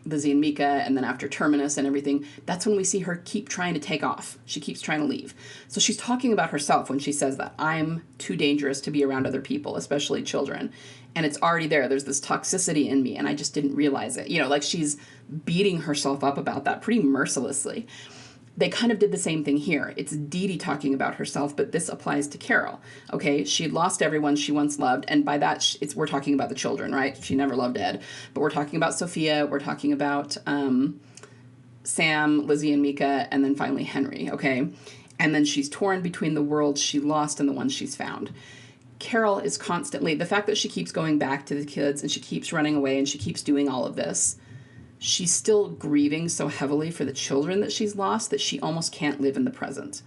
Speaker 1: Lizzie and Mika and then after Terminus and everything, that's when we see her keep trying to take off. She keeps trying to leave. So she's talking about herself when she says that. I'm too dangerous to be around other people, especially children. And it's already there. There's this toxicity in me and I just didn't realize it. Like she's beating herself up about that pretty mercilessly. They kind of did the same thing here. It's Didi talking about herself, but this applies to Carol. Okay, she lost everyone she once loved, and by that, we're talking about the children, right? She never loved Ed. But we're talking about Sophia, we're talking about Sam, Lizzie, and Mika, and then finally Henry, okay? And then she's torn between the worlds she lost and the ones she's found. Carol is constantly, the fact that she keeps going back to the kids and she keeps running away and she keeps doing all of this, she's still grieving so heavily for the children that she's lost that she almost can't live in the present.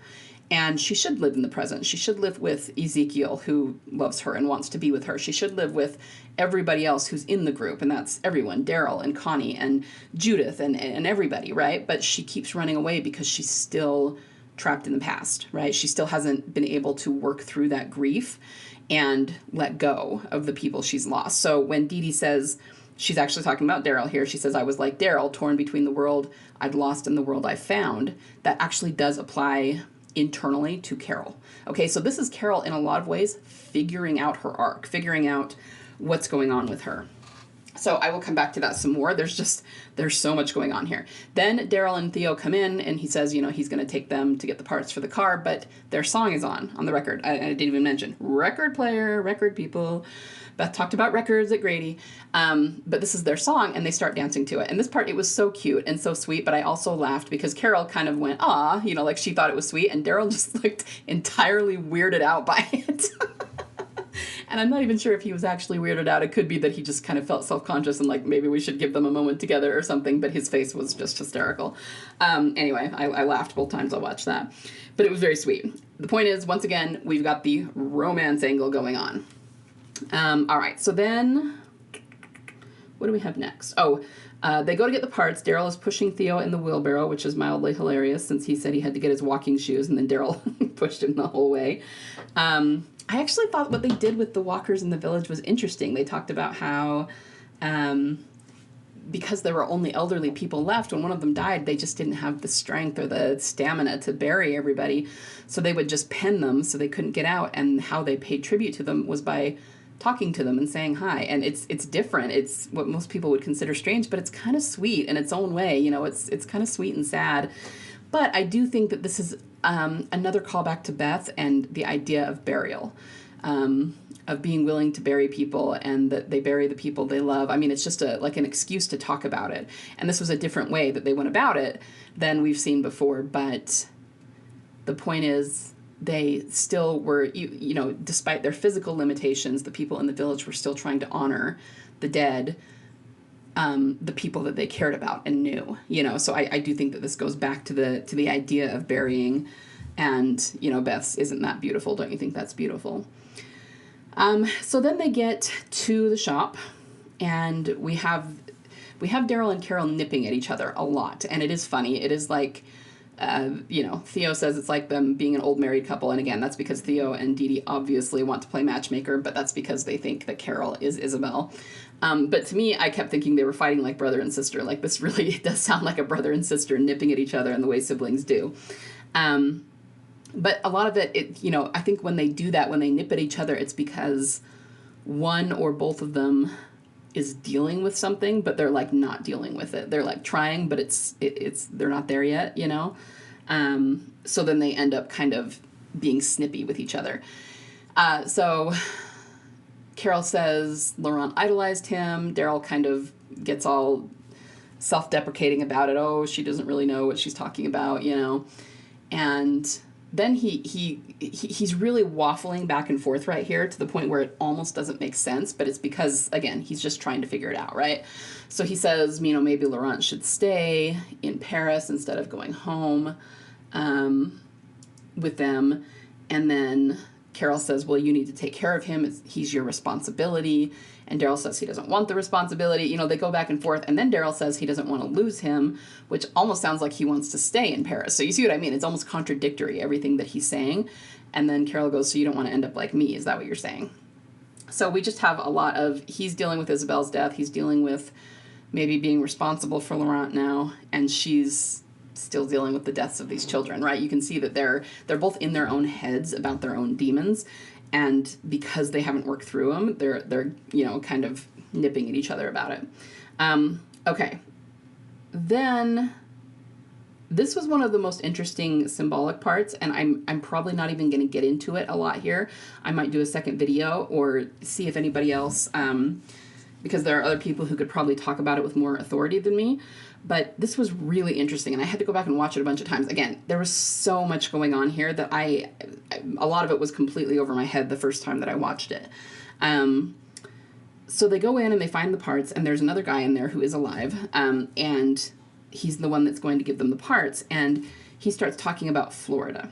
Speaker 1: And she should live in the present. She should live with Ezekiel, who loves her and wants to be with her. She should live with everybody else who's in the group, and that's everyone, Daryl and Connie and Judith and everybody, right? But she keeps running away because she's still trapped in the past, right? She still hasn't been able to work through that grief and let go of the people she's lost. So when Didi says, she's actually talking about Daryl here. She says, I was like Daryl, torn between the world I'd lost and the world I found. That actually does apply internally to Carol. Okay, so this is Carol in a lot of ways figuring out her arc, figuring out what's going on with her. So I will come back to that some more. There's so much going on here. Then Daryl and Theo come in and he says, he's going to take them to get the parts for the car, but their song is on the record. I didn't even mention record player, record people. Beth talked about records at Grady. But this is their song and they start dancing to it. And this part, it was so cute and so sweet, but I also laughed because Carol kind of went, ah, like she thought it was sweet, and Daryl just looked entirely weirded out by it. And I'm not even sure if he was actually weirded out. It could be that he just kind of felt self-conscious and like maybe we should give them a moment together or something, but his face was just hysterical. Anyway, I laughed both times I watched that. But it was very sweet. The point is, once again, we've got the romance angle going on. All right, so then what do we have next? Oh, they go to get the parts. Daryl is pushing Theo in the wheelbarrow, which is mildly hilarious since he said he had to get his walking shoes, and then Daryl pushed him the whole way. I actually thought what they did with the walkers in the village was interesting. They talked about how because there were only elderly people left, when one of them died, they just didn't have the strength or the stamina to bury everybody. So they would just pen them so they couldn't get out. And how they paid tribute to them was by talking to them and saying hi. And it's different. It's what most people would consider strange, but it's kind of sweet in its own way. You know, it's kind of sweet and sad. But I do think that this is another callback to Beth and the idea of burial. Of being willing to bury people, and that they bury the people they love. I mean, it's just like an excuse to talk about it. And this was a different way that they went about it than we've seen before. But the point is, they still were, you know, despite their physical limitations, the people in the village were still trying to honor the dead, the people that they cared about and knew, you know. So I do think that this goes back to the idea of burying. And, you know, Beth's isn't that beautiful? Don't you think that's beautiful? So then they get to the shop, and we have Daryl and Carol nipping at each other a lot, and it is funny. It is like, you know, Theo says it's like them being an old married couple, and again, that's because Theo and Didi obviously want to play matchmaker, but that's because they think that Carol is Isabelle. But to me, I kept thinking they were fighting like brother and sister. Like, this really does sound like a brother and sister nipping at each other in the way siblings do. But a lot of it, you know, I think when they do that, when they nip at each other, it's because one or both of them is dealing with something, but they're like not dealing with it. They're like trying, but they're not there yet, you know? So then they end up kind of being snippy with each other. So Carol says Laurent idolized him. Daryl kind of gets all self-deprecating about it. Oh, she doesn't really know what she's talking about, you know? And then he's really waffling back and forth right here to the point where it almost doesn't make sense, but it's because, again, he's just trying to figure it out, right? So he says, you know, maybe Laurent should stay in Paris instead of going home with them. And then Carol says, well, you need to take care of him. He's your responsibility. And Daryl says he doesn't want the responsibility. You know, they go back and forth. And then Daryl says he doesn't want to lose him, which almost sounds like he wants to stay in Paris. So you see what I mean? It's almost contradictory, everything that he's saying. And then Carol goes, so you don't want to end up like me. Is that what you're saying? So we just have a lot of, he's dealing with Isabelle's death. He's dealing with maybe being responsible for Laurent now. And she's still dealing with the deaths of these children, right? You can see that they're both in their own heads about their own demons. And because they haven't worked through them, they're you know, kind of nipping at each other about it. Okay. Then this was one of the most interesting symbolic parts, and I'm probably not even going to get into it a lot here. I might do a second video or see if anybody else, because there are other people who could probably talk about it with more authority than me. But this was really interesting, and I had to go back and watch it a bunch of times. Again, there was so much going on here that a lot of it was completely over my head the first time that I watched it. So they go in and they find the parts, and there's another guy in there who is alive, and he's the one that's going to give them the parts. And he starts talking about Florida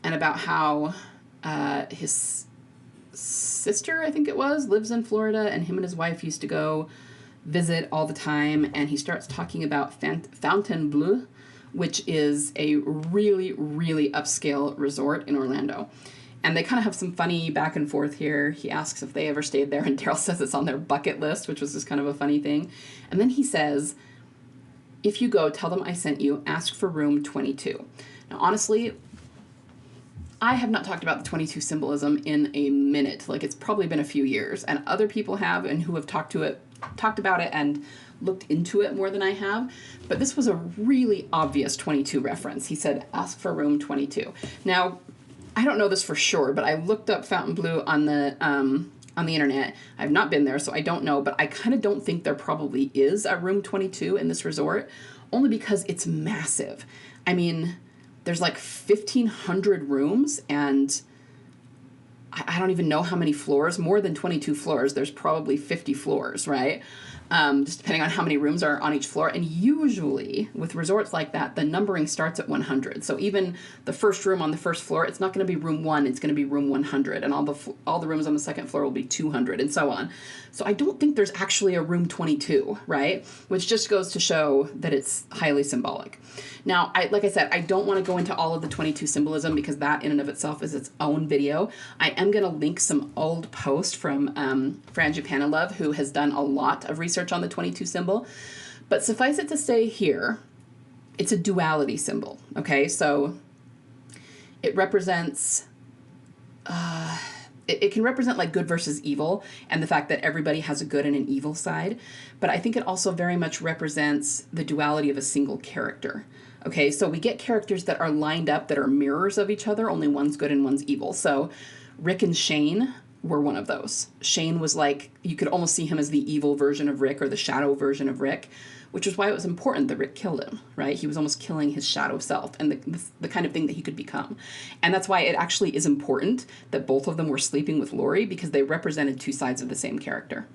Speaker 1: and about how his sister, I think it was, lives in Florida, and him and his wife used to go visit all the time. And he starts talking about Fontainebleau, which is a really, really upscale resort in Orlando. And they kind of have some funny back and forth here. He asks if they ever stayed there, and Daryl says it's on their bucket list, which was just kind of a funny thing. And then he says, if you go, tell them I sent you, ask for room 22. Now, honestly, I have not talked about the 22 symbolism in a minute. Like, it's probably been a few years, and other people have, and who have talked about it and looked into it more than I have. But this was a really obvious 22 reference. He said, ask for room 22. Now, I don't know this for sure, but I looked up Fontainebleau on the internet. I've not been there, so I don't know, but I kind of don't think there probably is a room 22 in this resort, only because it's massive. I mean, there's like 1,500 rooms, and I don't even know how many floors, more than 22 floors. There's probably 50 floors, right? Just depending on how many rooms are on each floor. And usually with resorts like that, the numbering starts at 100. So even the first room on the first floor, it's not going to be room 1, it's going to be room 100. And all the rooms on the second floor will be 200 and so on. So I don't think there's actually a room 22, right? Which just goes to show that it's highly symbolic. Now, like I said, I don't want to go into all of the 22 symbolism because that in and of itself is its own video. I am going to link some old posts from Frangipanilove, who has done a lot of research on the 22 symbol. But suffice it to say here, it's a duality symbol, okay? So it represents... It can represent like good versus evil and the fact that everybody has a good and an evil side. But I think it also very much represents the duality of a single character. Okay, so we get characters that are lined up that are mirrors of each other, only one's good and one's evil. So Rick and Shane were one of those. Shane was like, you could almost see him as the evil version of Rick or the shadow version of Rick, which is why it was important that Rick killed him, right? He was almost killing his shadow self and the kind of thing that he could become. And that's why it actually is important that both of them were sleeping with Lori, because they represented two sides of the same character.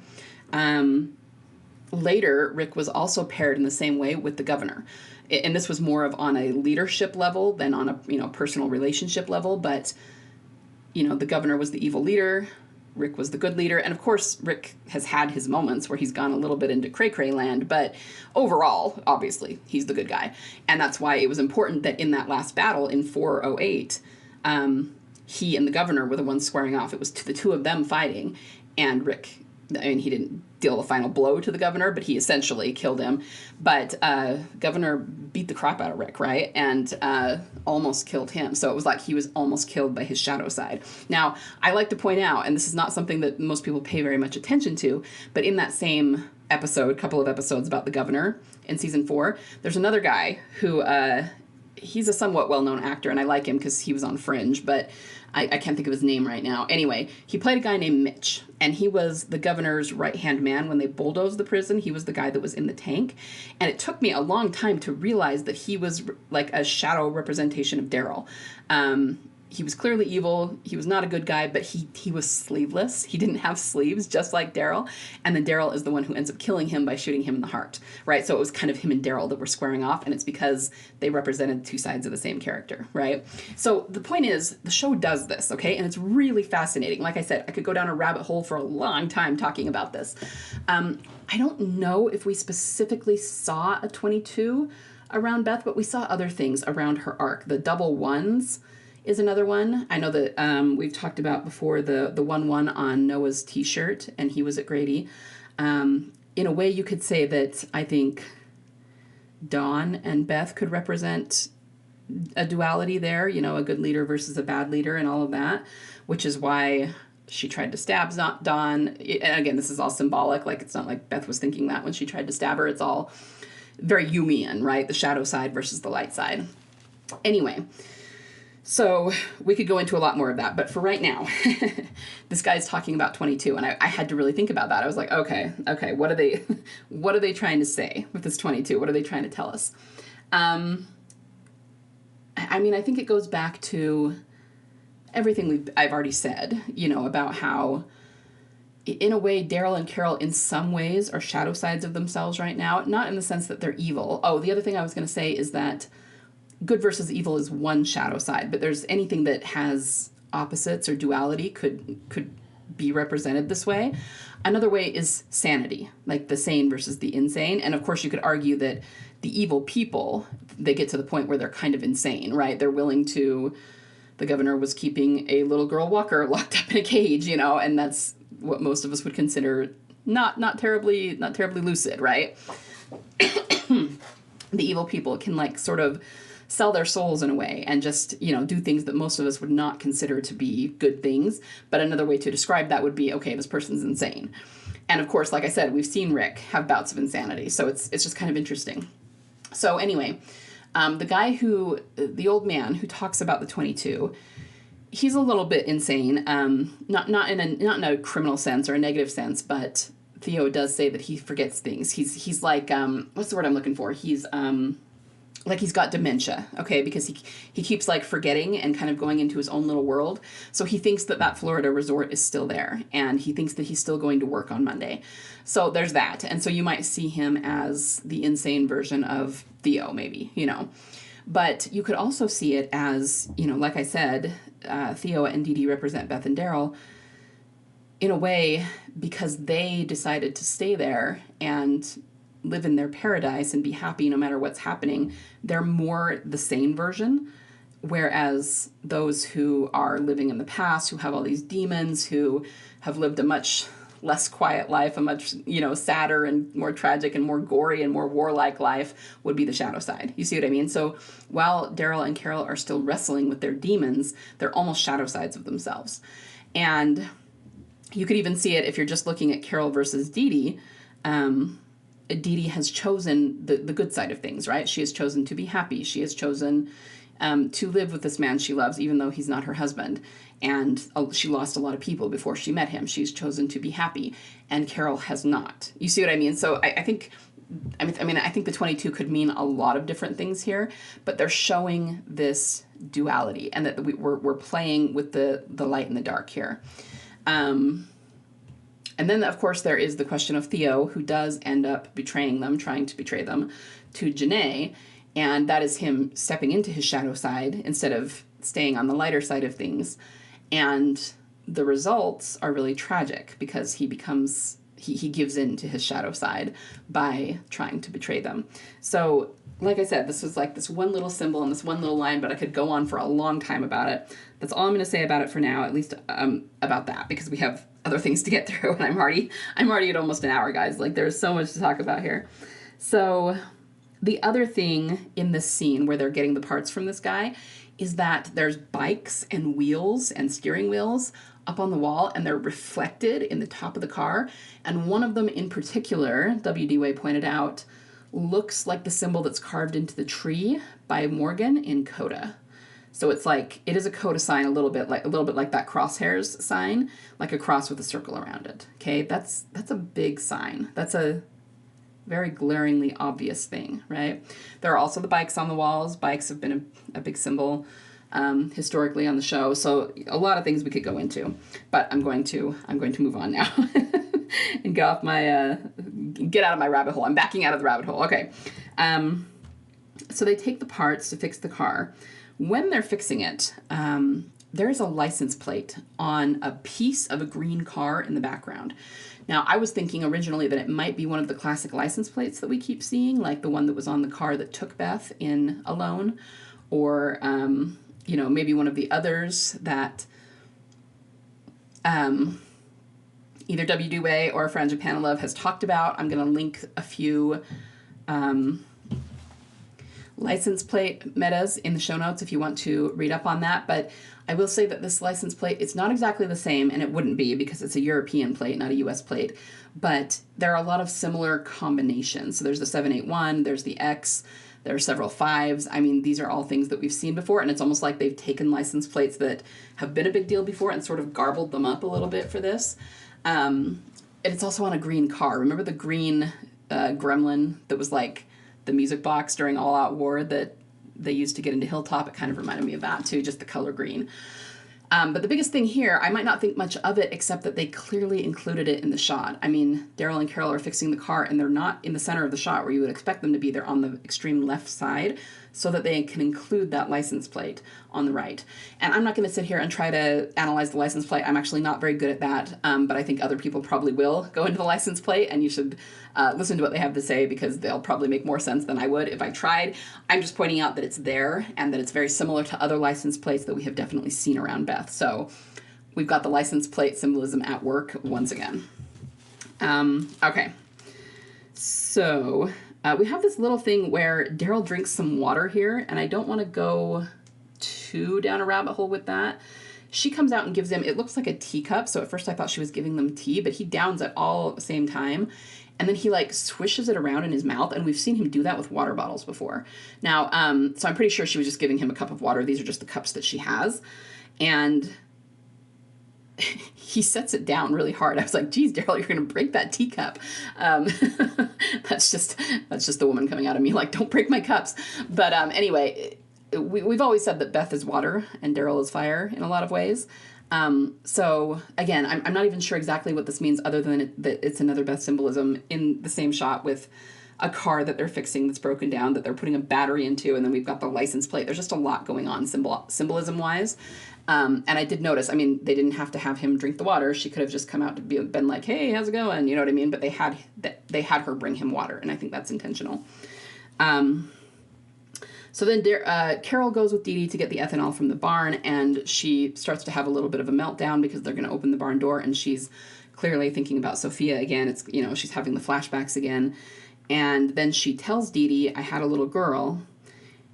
Speaker 1: Later, Rick was also paired in the same way with the governor. And this was more of on a leadership level than on a personal relationship level. But, the governor was the evil leader. Rick was the good leader. And of course, Rick has had his moments where he's gone a little bit into cray-cray land. But overall, obviously, he's the good guy. And that's why it was important that in that last battle in 408, he and the governor were the ones squaring off. It was the two of them fighting. And Rick, he didn't deal a final blow to the governor, but he essentially killed him. But governor beat the crap out of Rick, right? And almost killed him. So it was like he was almost killed by his shadow side. Now, I like to point out, and this is not something that most people pay very much attention to, but in that same episode, couple of episodes about the governor in season 4, there's another guy who, he's a somewhat well-known actor, and I like him because he was on Fringe, but I can't think of his name right now. Anyway, he played a guy named Mitch, and he was the governor's right-hand man when they bulldozed the prison. He was the guy that was in the tank, and it took me a long time to realize that he was like a shadow representation of Daryl. He was clearly evil. He was not a good guy, but he was sleeveless. He didn't have sleeves, just like Daryl. And then Daryl is the one who ends up killing him by shooting him in the heart, right? So it was kind of him and Daryl that were squaring off, and it's because they represented two sides of the same character, right? So the point is, the show does this, okay? And it's really fascinating. Like I said, I could go down a rabbit hole for a long time talking about this. I don't know if we specifically saw a 22 around Beth, but we saw other things around her arc. The double ones is another one. I know that we've talked about before the 1-1 on Noah's t-shirt, and he was at Grady. In a way, you could say that I think Dawn and Beth could represent a duality there, a good leader versus a bad leader and all of that, which is why she tried to stab Dawn. And again, this is all symbolic. Like, it's not like Beth was thinking that when she tried to stab her. It's all very Jungian, right? The shadow side versus the light side. Anyway, so we could go into a lot more of that, but for right now, this guy's talking about 22, and I had to really think about that. I was like, okay, what are they trying to say with this 22? What are they trying to tell us? I think it goes back to everything I've already said, about how, in a way, Daryl and Carol, in some ways, are shadow sides of themselves right now, not in the sense that they're evil. Oh, the other thing I was going to say is that good versus evil is one shadow side, but there's anything that has opposites or duality could be represented this way. Another way is sanity, like the sane versus the insane. And of course, you could argue that the evil people, they get to the point where they're kind of insane, right? They're willing to... The governor was keeping a little girl Walker locked up in a cage, and that's what most of us would consider not terribly lucid, right? The evil people can sort of sell their souls in a way and just, do things that most of us would not consider to be good things. But another way to describe that would be, okay, this person's insane. And of course, like I said, we've seen Rick have bouts of insanity. So it's just kind of interesting. So anyway, the old man who talks about the 22, he's a little bit insane. Not in a criminal sense or a negative sense, but Theo does say that he forgets things. He's like, what's the word I'm looking for? He's, like he's got dementia, okay, because he keeps like forgetting and kind of going into his own little world. So he thinks that that Florida resort is still there, and he thinks that he's still going to work on Monday. So there's that. And so you might see him as the insane version of Theo, maybe, you know. But you could also see it as, you know, like I said, Theo and Didi represent Beth and Daryl in a way because they decided to stay there and live in their paradise and be happy no matter what's happening. They're more the sane version, whereas those who are living in the past, who have all these demons, who have lived a much less quiet life, a much, you know, sadder and more tragic and more gory and more warlike life, would be the shadow side. You see what I mean? So while Daryl and Carol are still wrestling with their demons, they're almost shadow sides of themselves. And you could even see it if you're just looking at Carol versus Didi. Didi has chosen the good side of things, right? She has chosen to be happy. She has chosen to live with this man she loves, even though he's not her husband. And she lost a lot of people before she met him. She's chosen to be happy, and Carol has not. You see what I mean? So I think the 22 could mean a lot of different things here, but they're showing this duality, and that we're playing with the light and the dark here. And then, of course, there is the question of Theo, who does end up betraying them, trying to betray them to Janae. And that is him stepping into his shadow side instead of staying on the lighter side of things. And the results are really tragic because he gives in to his shadow side by trying to betray them. So, like I said, this was like this one little symbol and this one little line, but I could go on for a long time about it. That's all I'm going to say about it for now, at least about that, because we have other things to get through, and I'm already at almost an hour, guys. Like, there's so much to talk about here. So the other thing in this scene where they're getting the parts from this guy is that there's bikes and wheels and steering wheels up on the wall, and they're reflected in the top of the car. And one of them in particular, W.D. Way pointed out, looks like the symbol that's carved into the tree by Morgan in Coda. So it's like, it is a Coda sign a little bit like that crosshairs sign, like a cross with a circle around it. Okay, that's a big sign. That's a very glaringly obvious thing, right? There are also the bikes on the walls. Bikes have been a big symbol historically on the show. So a lot of things we could go into, but I'm going to move on now and get off my get out of my rabbit hole. I'm backing out of the rabbit hole. Okay. So they take the parts to fix the car. When they're fixing it, there's a license plate on a piece of a green car in the background. Now, I was thinking originally that it might be one of the classic license plates that we keep seeing, like the one that was on the car that took Beth in Alone, or, maybe one of the others that either W. Dewey or Frangipanilove has talked about. I'm going to link a few license plate metas in the show notes if you want to read up on that. But I will say that this license plate, it's not exactly the same, and it wouldn't be because it's a European plate, not a US plate. But there are a lot of similar combinations. So there's the 781, there's the X, there are several 5s. I mean, these are all things that we've seen before, and it's almost like they've taken license plates that have been a big deal before and sort of garbled them up a little bit for this. And it's also on a green car. Remember the green gremlin that was like the music box during All Out War that they used to get into Hilltop? It kind of reminded me of that too, just the color green. But the biggest thing here, I might not think much of it except that they clearly included it in the shot. I mean, Daryl and Carol are fixing the car, and they're not in the center of the shot where you would expect them to be. They're on the extreme left side so that they can include that license plate on the right. And I'm not going to sit here and try to analyze the license plate. I'm actually not very good at that, but I think other people probably will go into the license plate, and you should listen to what they have to say because they'll probably make more sense than I would if I tried. I'm just pointing out that it's there and that it's very similar to other license plates that we have definitely seen around Beth. So we've got the license plate symbolism at work once again. Okay. So we have this little thing where Daryl drinks some water here, and I don't want to go too down a rabbit hole with that. She comes out and gives him, it looks like a teacup, so at first I thought she was giving them tea, but he downs it all at the same time, and then he like swishes it around in his mouth, and we've seen him do that with water bottles before. Now, so I'm pretty sure she was just giving him a cup of water. These are just the cups that she has, and he sets it down really hard. I was like, geez, Daryl, you're going to break that teacup. That's just the woman coming out of me, like, don't break my cups. But anyway, we've always said that Beth is water and Daryl is fire in a lot of ways. So again, I'm not even sure exactly what this means, other than that it's another Beth symbolism in the same shot with a car that they're fixing that's broken down, that they're putting a battery into, and then we've got the license plate. There's just a lot going on symbolism-wise. And I did notice, I mean, they didn't have to have him drink the water. She could have just come out to been like, hey, how's it going? You know what I mean? But they had her bring him water, and I think that's intentional. So then Carol goes with Didi to get the ethanol from the barn, and she starts to have a little bit of a meltdown because they're going to open the barn door, and she's clearly thinking about Sophia again. It's, you know, she's having the flashbacks again. And then she tells Didi, I had a little girl.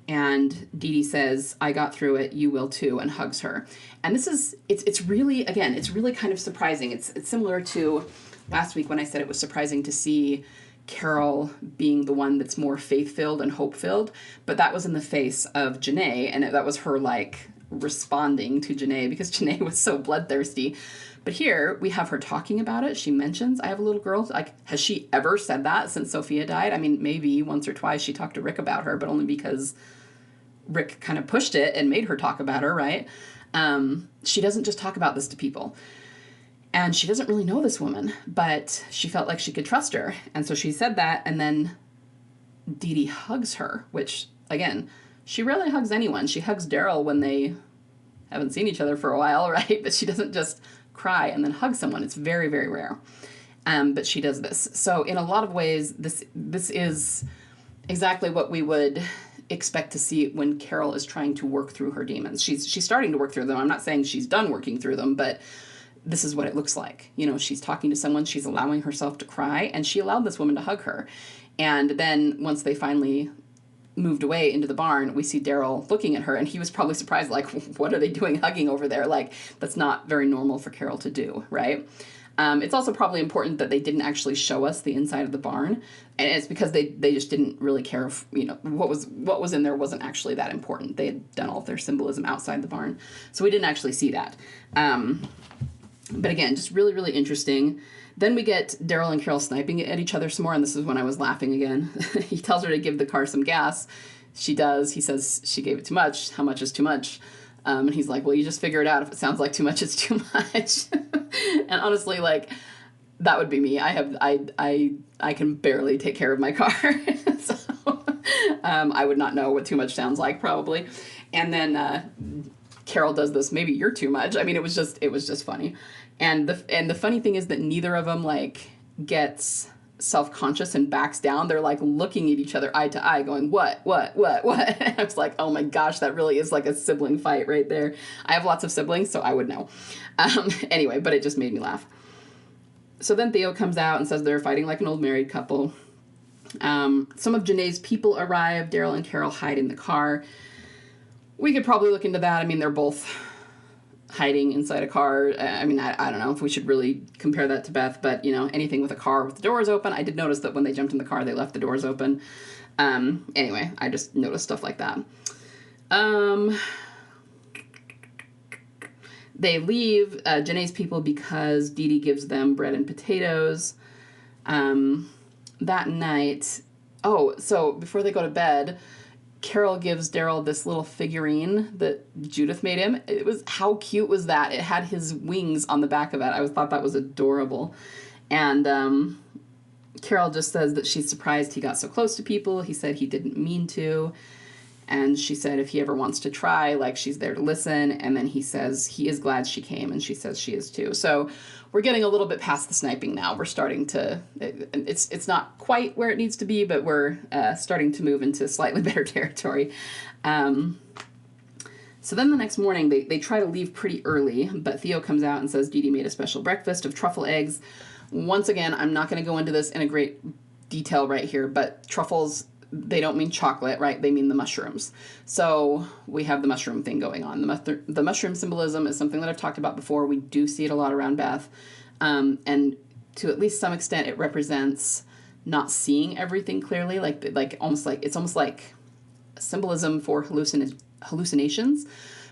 Speaker 1: And Didi says, I got through it, you will too, and hugs her. And this is, it's really, again, it's really kind of surprising. It's similar to last week when I said it was surprising to see Carol being the one that's more faith-filled and hope-filled. But that was in the face of Janae, and that was her, like, responding to Janae, because Janae was so bloodthirsty. But here, we have her talking about it. She mentions, I have a little girl. Like, has she ever said that since Sophia died? I mean, maybe once or twice she talked to Rick about her, but only because Rick kind of pushed it and made her talk about her, right? She doesn't just talk about this to people. And she doesn't really know this woman, but she felt like she could trust her. And so she said that, and then Didi hugs her, which, again, she rarely hugs anyone. She hugs Daryl when they haven't seen each other for a while, right? But she doesn't just cry and then hug someone. It's very, very rare. But she does this. So in a lot of ways, this is exactly what we would expect to see when Carol is trying to work through her demons. She's starting to work through them. I'm not saying she's done working through them, but this is what it looks like. You know, she's talking to someone, she's allowing herself to cry, and she allowed this woman to hug her. And then once they finally moved away into the barn, we see Daryl looking at her, and he was probably surprised, like, what are they doing hugging over there? Like, that's not very normal for Carol to do, right? It's also probably important that they didn't actually show us the inside of the barn, and it's because they just didn't really care if, you know, what was in there wasn't actually that important. They had done all of their symbolism outside the barn, so we didn't actually see that. But again, just really, really interesting. Then we get Daryl and Carol sniping at each other some more, and this is when I was laughing again. He tells her to give the car some gas. She does. He says she gave it too much. How much is too much? And he's like, well, you just figure it out. If it sounds like too much, it's too much. And honestly, like, that would be me. I can barely take care of my car. So I would not know what too much sounds like, probably. And then Carol does this, maybe you're too much. I mean, it was just funny. And the funny thing is that neither of them, like, gets self-conscious and backs down. They're, like, looking at each other eye to eye going, what? I was like, oh my gosh, that really is like a sibling fight right there. I have lots of siblings, so I would know. Anyway, but it just made me laugh. So then Theo comes out and says they're fighting like an old married couple. Some of Janae's people arrive. Daryl and Carol hide in the car. We could probably look into that. I mean, they're both hiding inside a car. I mean, I don't know if we should really compare that to Beth, but, you know, anything with a car with the doors open. I did notice that when they jumped in the car, they left the doors open. Anyway, I just noticed stuff like that. They leave Janae's people because Didi gives them bread and potatoes. That night, so before they go to bed, Carol gives Daryl this little figurine that Judith made him. How cute was that? It had his wings on the back of it. I thought that was adorable. And Carol just says that she's surprised he got so close to people. He said he didn't mean to. And she said if he ever wants to try, like, she's there to listen. And then he says he is glad she came, and she says she is too. So we're getting a little bit past the sniping now. We're starting to, it's not quite where it needs to be, but we're starting to move into slightly better territory. So then the next morning, they try to leave pretty early, but Theo comes out and says Didi made a special breakfast of truffle eggs. Once again, I'm not going to go into this in a great detail right here, but truffles, they don't mean chocolate, right? They mean the mushrooms. So we have the mushroom thing going on. The mushroom symbolism is something that I've talked about before. We do see it a lot around Beth. And to at least some extent, it represents not seeing everything clearly, it's almost like symbolism for hallucinations.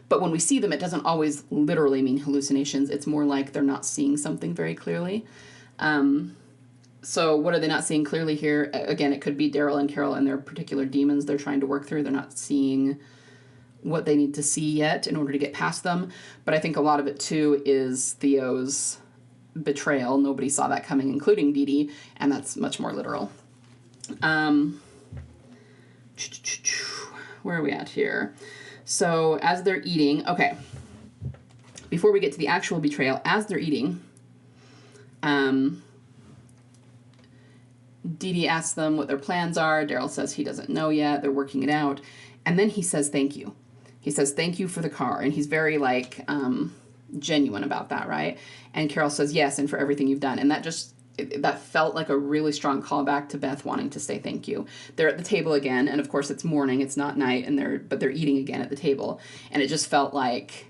Speaker 1: But when we see them, it doesn't always literally mean hallucinations. It's more like they're not seeing something very clearly. So what are they not seeing clearly here? Again, it could be Daryl and Carol and their particular demons they're trying to work through. They're not seeing what they need to see yet in order to get past them. But I think a lot of it, too, is Theo's betrayal. Nobody saw that coming, including Didi, and that's much more literal. Where are we at here? So as they're eating, okay, before we get to the actual betrayal, as they're eating, Didi asks them what their plans are. Daryl says he doesn't know yet. They're working it out. And then he says thank you. He says thank you for the car. And he's very, like, genuine about that, right? And Carol says yes, and for everything you've done. And that just, that felt like a really strong callback to Beth wanting to say thank you. They're at the table again, and of course it's morning, it's not night, and they're eating again at the table. And it just felt like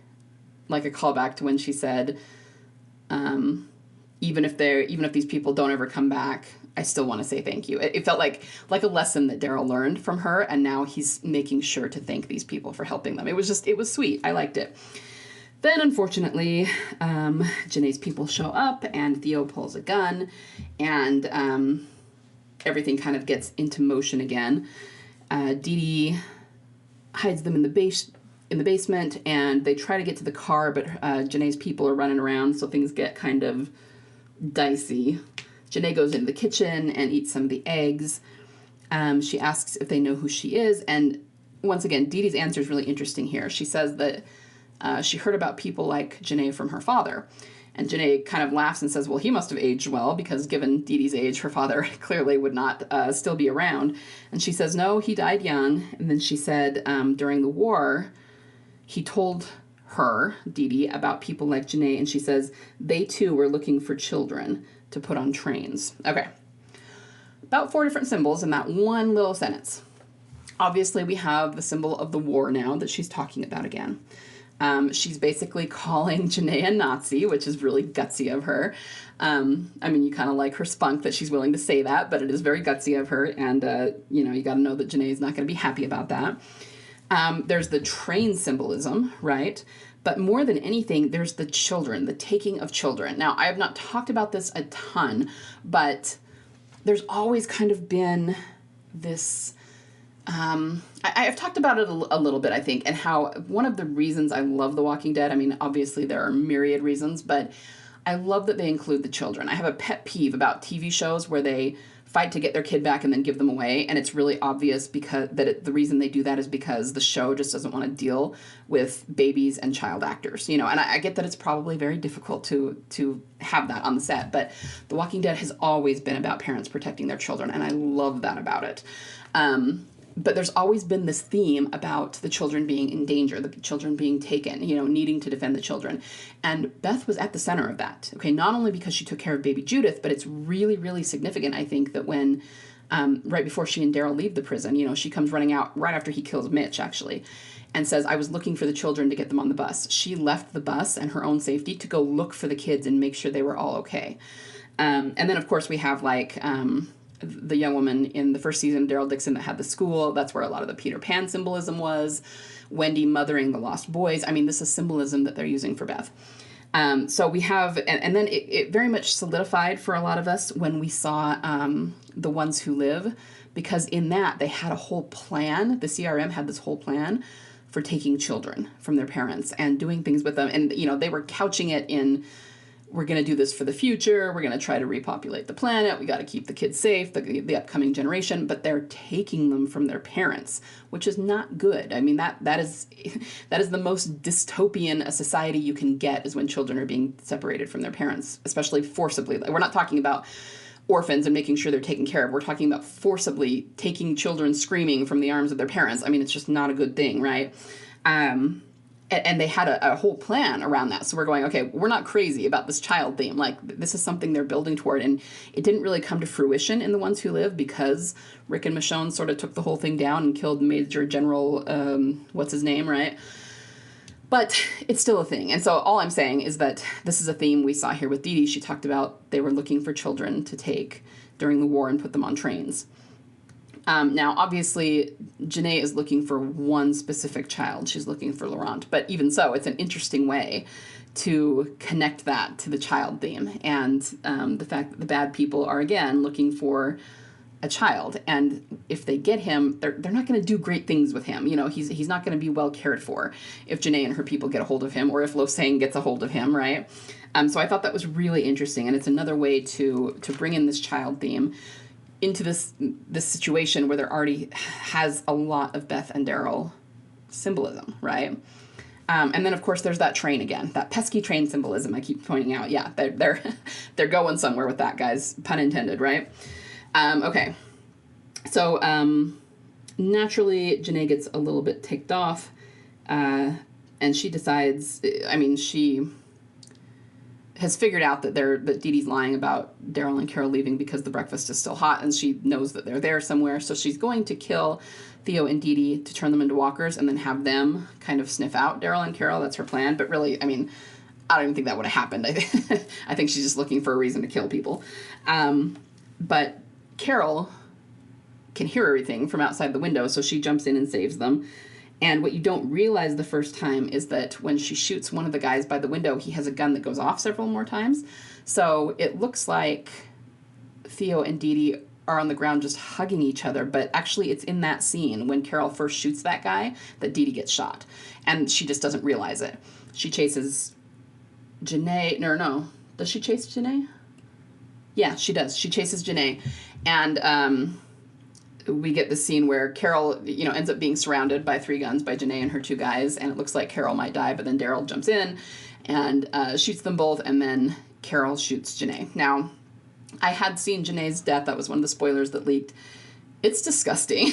Speaker 1: a callback to when she said, even if these people don't ever come back, I still want to say thank you. It felt like a lesson that Daryl learned from her, and now he's making sure to thank these people for helping them. It was sweet. I liked it. Then, unfortunately, Janae's people show up, and Theo pulls a gun, and everything kind of gets into motion again. Didi hides them in the basement, and they try to get to the car, but Janae's people are running around, so things get kind of dicey. Janae goes into the kitchen and eats some of the eggs. She asks if they know who she is, and once again, Didi's answer is really interesting here. She says that she heard about people like Janae from her father. And Janae kind of laughs and says, well, he must have aged well, because given Didi's age, her father clearly would not still be around. And she says, no, he died young. And then she said, during the war, he told her, Didi, about people like Janae. And she says, they too were looking for children to put on trains. Okay. About 4 different symbols in that one little sentence. Obviously, we have the symbol of the war now that she's talking about again. She's basically calling Janae a Nazi, which is really gutsy of her. I mean, you kind of like her spunk that she's willing to say that, but it is very gutsy of her, and, you got to know that Janae is not going to be happy about that. There's the train symbolism, right? But more than anything, there's the children, the taking of children. Now, I have not talked about this a ton, but there's always kind of been this... I've talked about it a little bit, I think, and how one of the reasons I love The Walking Dead, I mean, obviously there are myriad reasons, but I love that they include the children. I have a pet peeve about TV shows where they fight to get their kid back and then give them away, and it's really obvious because the reason they do that is because the show just doesn't want to deal with babies and child actors, and I get that it's probably very difficult to have that on the set, but The Walking Dead has always been about parents protecting their children, and I love that about it. But there's always been this theme about the children being in danger, the children being taken, needing to defend the children. And Beth was at the center of that, okay? Not only because she took care of baby Judith, but it's really, really significant, I think, that when, right before she and Daryl leave the prison, she comes running out right after he kills Mitch, actually, and says, I was looking for the children to get them on the bus. She left the bus and her own safety to go look for the kids and make sure they were all okay. And then, of course, we have, the young woman in the first season, Daryl Dixon, that had the school. That's where a lot of the Peter Pan symbolism was. Wendy mothering the lost boys. I mean, this is symbolism that they're using for Beth. So we have, and then it very much solidified for a lot of us when we saw The Ones Who Live, because in that they had a whole plan. The CRM had this whole plan for taking children from their parents and doing things with them. And, they were couching it in, we're going to do this for the future. We're going to try to repopulate the planet. We got to keep the kids safe, the upcoming generation. But they're taking them from their parents, which is not good. I mean, that is the most dystopian a society you can get, is when children are being separated from their parents, especially forcibly. We're not talking about orphans and making sure they're taken care of. We're talking about forcibly taking children screaming from the arms of their parents. I mean, it's just not a good thing, right? And they had a whole plan around that. So we're going, okay, we're not crazy about this child theme. This is something they're building toward. And it didn't really come to fruition in The Ones Who Live because Rick and Michonne sort of took the whole thing down and killed Major General, what's his name, right? But it's still a thing. And so all I'm saying is that this is a theme we saw here with Didi. She talked about they were looking for children to take during the war and put them on trains. Now, obviously, Janae is looking for one specific child. She's looking for Laurent. But even so, it's an interesting way to connect that to the child theme. And the fact that the bad people are, again, looking for a child. And if they get him, they're not going to do great things with him. You know, he's not going to be well cared for if Janae and her people get a hold of him, or if Lo Sang gets a hold of him, right? So I thought that was really interesting. And it's another way to bring in this child theme into this situation where there already has a lot of Beth and Daryl symbolism, right? And then of course there's that train again, that pesky train symbolism I keep pointing out. Yeah, they're going somewhere with that, guys, pun intended, right? Okay, so naturally Janae gets a little bit ticked off, and she decides, I mean, she has figured out that Didi's lying about Daryl and Carol leaving because the breakfast is still hot, and she knows that they're there somewhere. So she's going to kill Theo and Didi to turn them into walkers and then have them kind of sniff out Daryl and Carol. That's her plan. But really, I mean, I don't even think that would have happened. I think she's just looking for a reason to kill people. But Carol can hear everything from outside the window, so she jumps in and saves them. And what you don't realize the first time is that when she shoots one of the guys by the window, he has a gun that goes off several more times. So it looks like Theo and Didi are on the ground just hugging each other, but actually it's in that scene when Carol first shoots that guy that Didi gets shot. And she just doesn't realize it. She chases Janae. No. Does she chase Janae? Yeah, she does. She chases Janae. And we get the scene where Carol, ends up being surrounded by 3 guns by Janae and her 2 guys, and it looks like Carol might die, but then Daryl jumps in and shoots them both, and then Carol shoots Janae. Now, I had seen Janae's death. That was one of the spoilers that leaked. It's disgusting.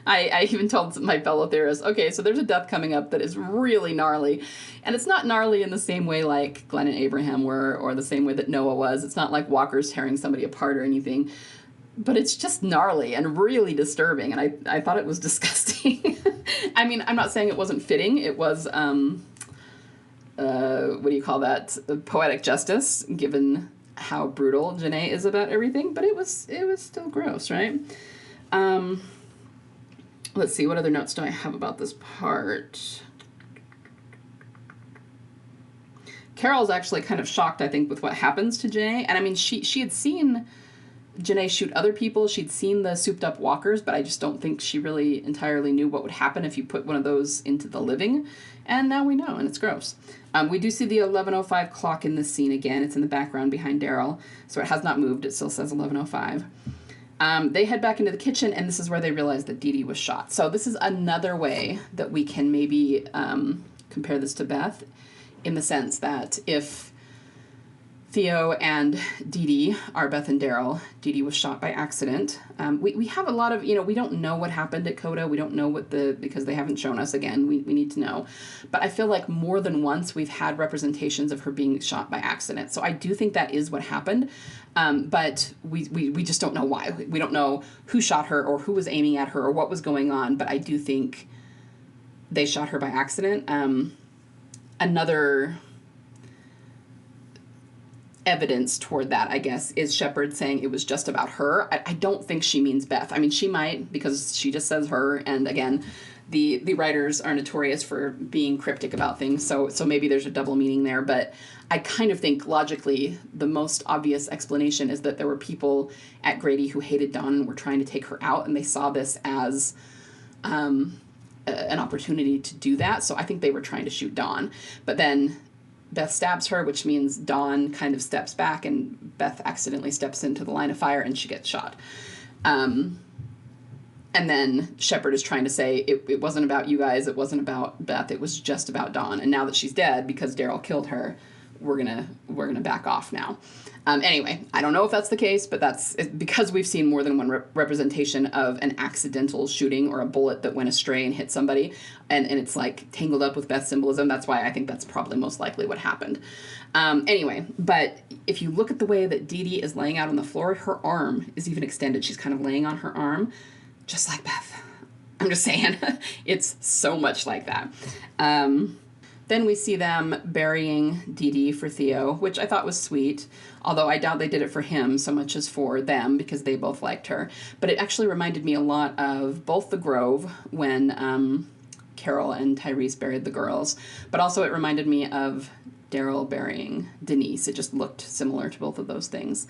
Speaker 1: I even told my fellow theorists, okay, so there's a death coming up that is really gnarly, and it's not gnarly in the same way like Glenn and Abraham were, or the same way that Noah was. It's not like walkers tearing somebody apart or anything. But it's just gnarly and really disturbing, and I thought it was disgusting. I mean, I'm not saying it wasn't fitting. It was, what do you call that? Poetic justice, given how brutal Janae is about everything. But it was still gross, right? Let's see, what other notes do I have about this part? Carol's actually kind of shocked, I think, with what happens to Janae. And I mean, she had seen Janae shoot other people. She'd seen the souped up walkers, but I just don't think she really entirely knew what would happen if you put one of those into the living. And now we know, and it's gross. We do see the 11:05 clock in this scene again. It's in the background behind Daryl, so it has not moved. It still says 11:05. They head back into the kitchen, and this is where they realize that Didi was shot. So this is another way that we can maybe compare this to Beth, in the sense that if Theo and Didi are Beth and Daryl, Didi was shot by accident. We have a lot of, we don't know what happened at Coda. We don't know because they haven't shown us again. We need to know. But I feel like more than once we've had representations of her being shot by accident. So I do think that is what happened. But we just don't know why. We don't know who shot her or who was aiming at her or what was going on. But I do think they shot her by accident. Another evidence toward that, I guess, is Shepard saying it was just about her. I don't think she means Beth. I mean, she might, because she just says her, and again, the writers are notorious for being cryptic about things, so maybe there's a double meaning there, but I kind of think logically the most obvious explanation is that there were people at Grady who hated Dawn and were trying to take her out, and they saw this as an opportunity to do that, so I think they were trying to shoot Dawn, but then Beth stabs her, which means Dawn kind of steps back, and Beth accidentally steps into the line of fire, and she gets shot. And then Shepard is trying to say, it wasn't about you guys, it wasn't about Beth, it was just about Dawn. And now that she's dead, because Daryl killed her, we're gonna back off now. Anyway, I don't know if that's the case, but that's because we've seen more than one representation of an accidental shooting or a bullet that went astray and hit somebody, and it's like tangled up with Beth's symbolism. That's why I think that's probably most likely what happened. Anyway, but if you look at the way that Didi is laying out on the floor, her arm is even extended. She's kind of laying on her arm, just like Beth. I'm just saying, it's so much like that. Then we see them burying Didi for Theo, which I thought was sweet, although I doubt they did it for him so much as for them because they both liked her. But it actually reminded me a lot of both The Grove when Carol and Tyrese buried the girls, but also it reminded me of Daryl burying Denise. It just looked similar to both of those things.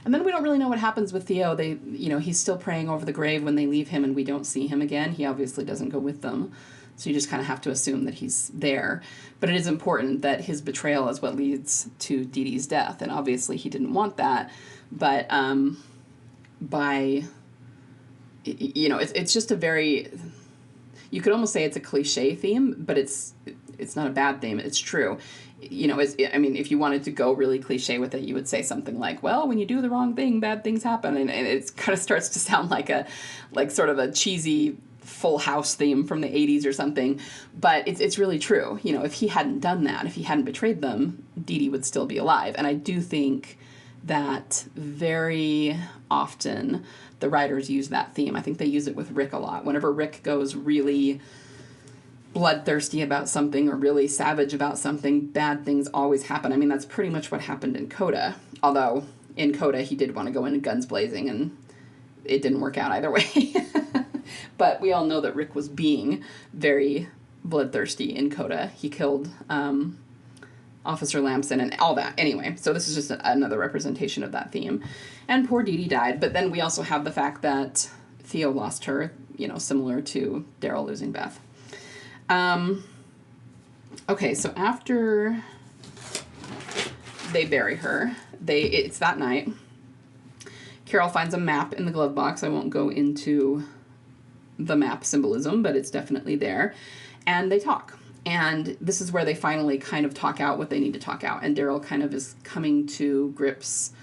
Speaker 1: And then we don't really know what happens with Theo. He's still praying over the grave when they leave him and we don't see him again. He obviously doesn't go with them. So you just kind of have to assume that he's there. But it is important that his betrayal is what leads to Didi's death. And obviously he didn't want that. But it's just a very... You could almost say it's a cliche theme, but it's not a bad theme. It's true. If you wanted to go really cliche with it, you would say something like, well, when you do the wrong thing, bad things happen. And it kind of starts to sound like sort of a cheesy Full House theme from the 80s or something. But it's really true. If he hadn't done that, if he hadn't betrayed them, Didi would still be alive. And I do think that very often the writers use that theme. I think they use it with Rick a lot. Whenever Rick goes really bloodthirsty about something or really savage about something, bad things always happen. I mean, that's pretty much what happened in Coda. Although in Coda he did want to go into guns blazing and it didn't work out either way. But we all know that Rick was being very bloodthirsty in Coda. He killed Officer Lamson and all that. Anyway, so this is just another representation of that theme. And poor Didi died, but then we also have the fact that Theo lost her, similar to Daryl losing Beth. Okay, so after they bury her, it's that night. Carol finds a map in the glove box. I won't go into the map symbolism, but it's definitely there. And they talk. And this is where they finally kind of talk out what they need to talk out. And Daryl kind of is coming to grips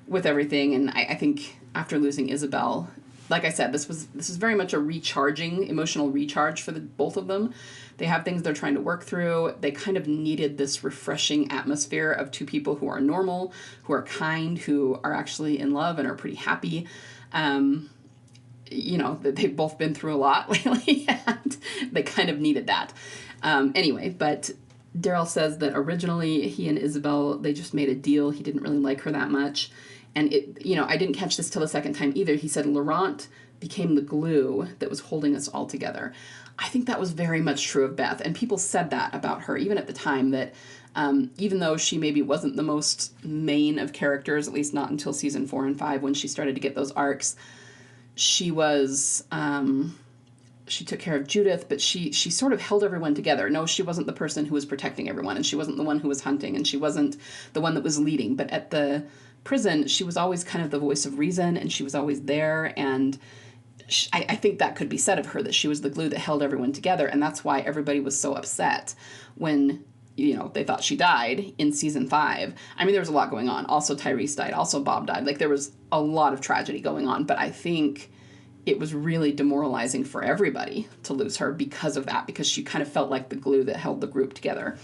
Speaker 1: with everything. And I think after losing Isabelle, like I said, this is very much a emotional recharge for both of them. They have things they're trying to work through. They kind of needed this refreshing atmosphere of two people who are normal, who are kind, who are actually in love and are pretty happy. They've both been through a lot lately, and they kind of needed that. But Daryl says that originally he and Isabelle, they just made a deal. He didn't really like her that much. And I didn't catch this till the second time either. He said Laurent became the glue that was holding us all together. I think that was very much true of Beth. And people said that about her, even at the time, that even though she maybe wasn't the most main of characters, at least not until season 4 and 5 when she started to get those arcs, she was... she took care of Judith, but she sort of held everyone together. No, she wasn't the person who was protecting everyone, and she wasn't the one who was hunting, and she wasn't the one that was leading. But at the prison, she was always kind of the voice of reason, and she was always there, and I think that could be said of her, that she was the glue that held everyone together, and that's why everybody was so upset when, they thought she died in season 5. I mean, there was a lot going on. Also, Tyrese died. Also, Bob died. There was a lot of tragedy going on, but I think it was really demoralizing for everybody to lose her because of that, because she kind of felt like the glue that held the group together.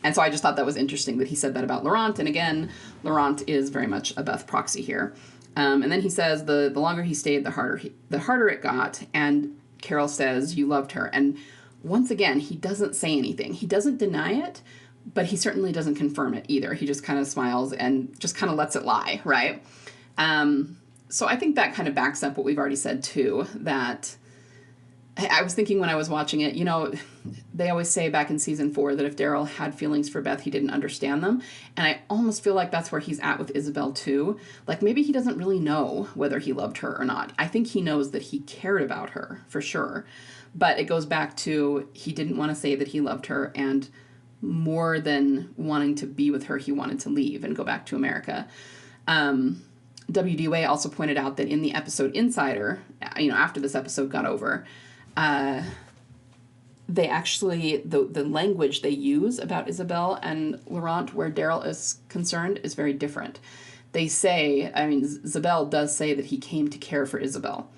Speaker 1: And so I just thought that was interesting that he said that about Laurent. And again, Laurent is very much a Beth proxy here. And then he says the longer he stayed, the harder it got. And Carol says, you loved her. And once again, he doesn't say anything. He doesn't deny it, but he certainly doesn't confirm it either. He just kind of smiles and just kind of lets it lie, right? So I think that kind of backs up what we've already said, too, that I was thinking when I was watching it, they always say back in season 4 that if Daryl had feelings for Beth, he didn't understand them. And I almost feel like that's where he's at with Isabelle, too. Maybe he doesn't really know whether he loved her or not. I think he knows that he cared about her, for sure. But it goes back to he didn't want to say that he loved her, and more than wanting to be with her, he wanted to leave and go back to America. W.D. Way also pointed out that in the episode Insider, after this episode got over, they actually, the language they use about Isabelle and Laurent, where Daryl is concerned, is very different. They say, Isabelle does say that he came to care for Isabelle.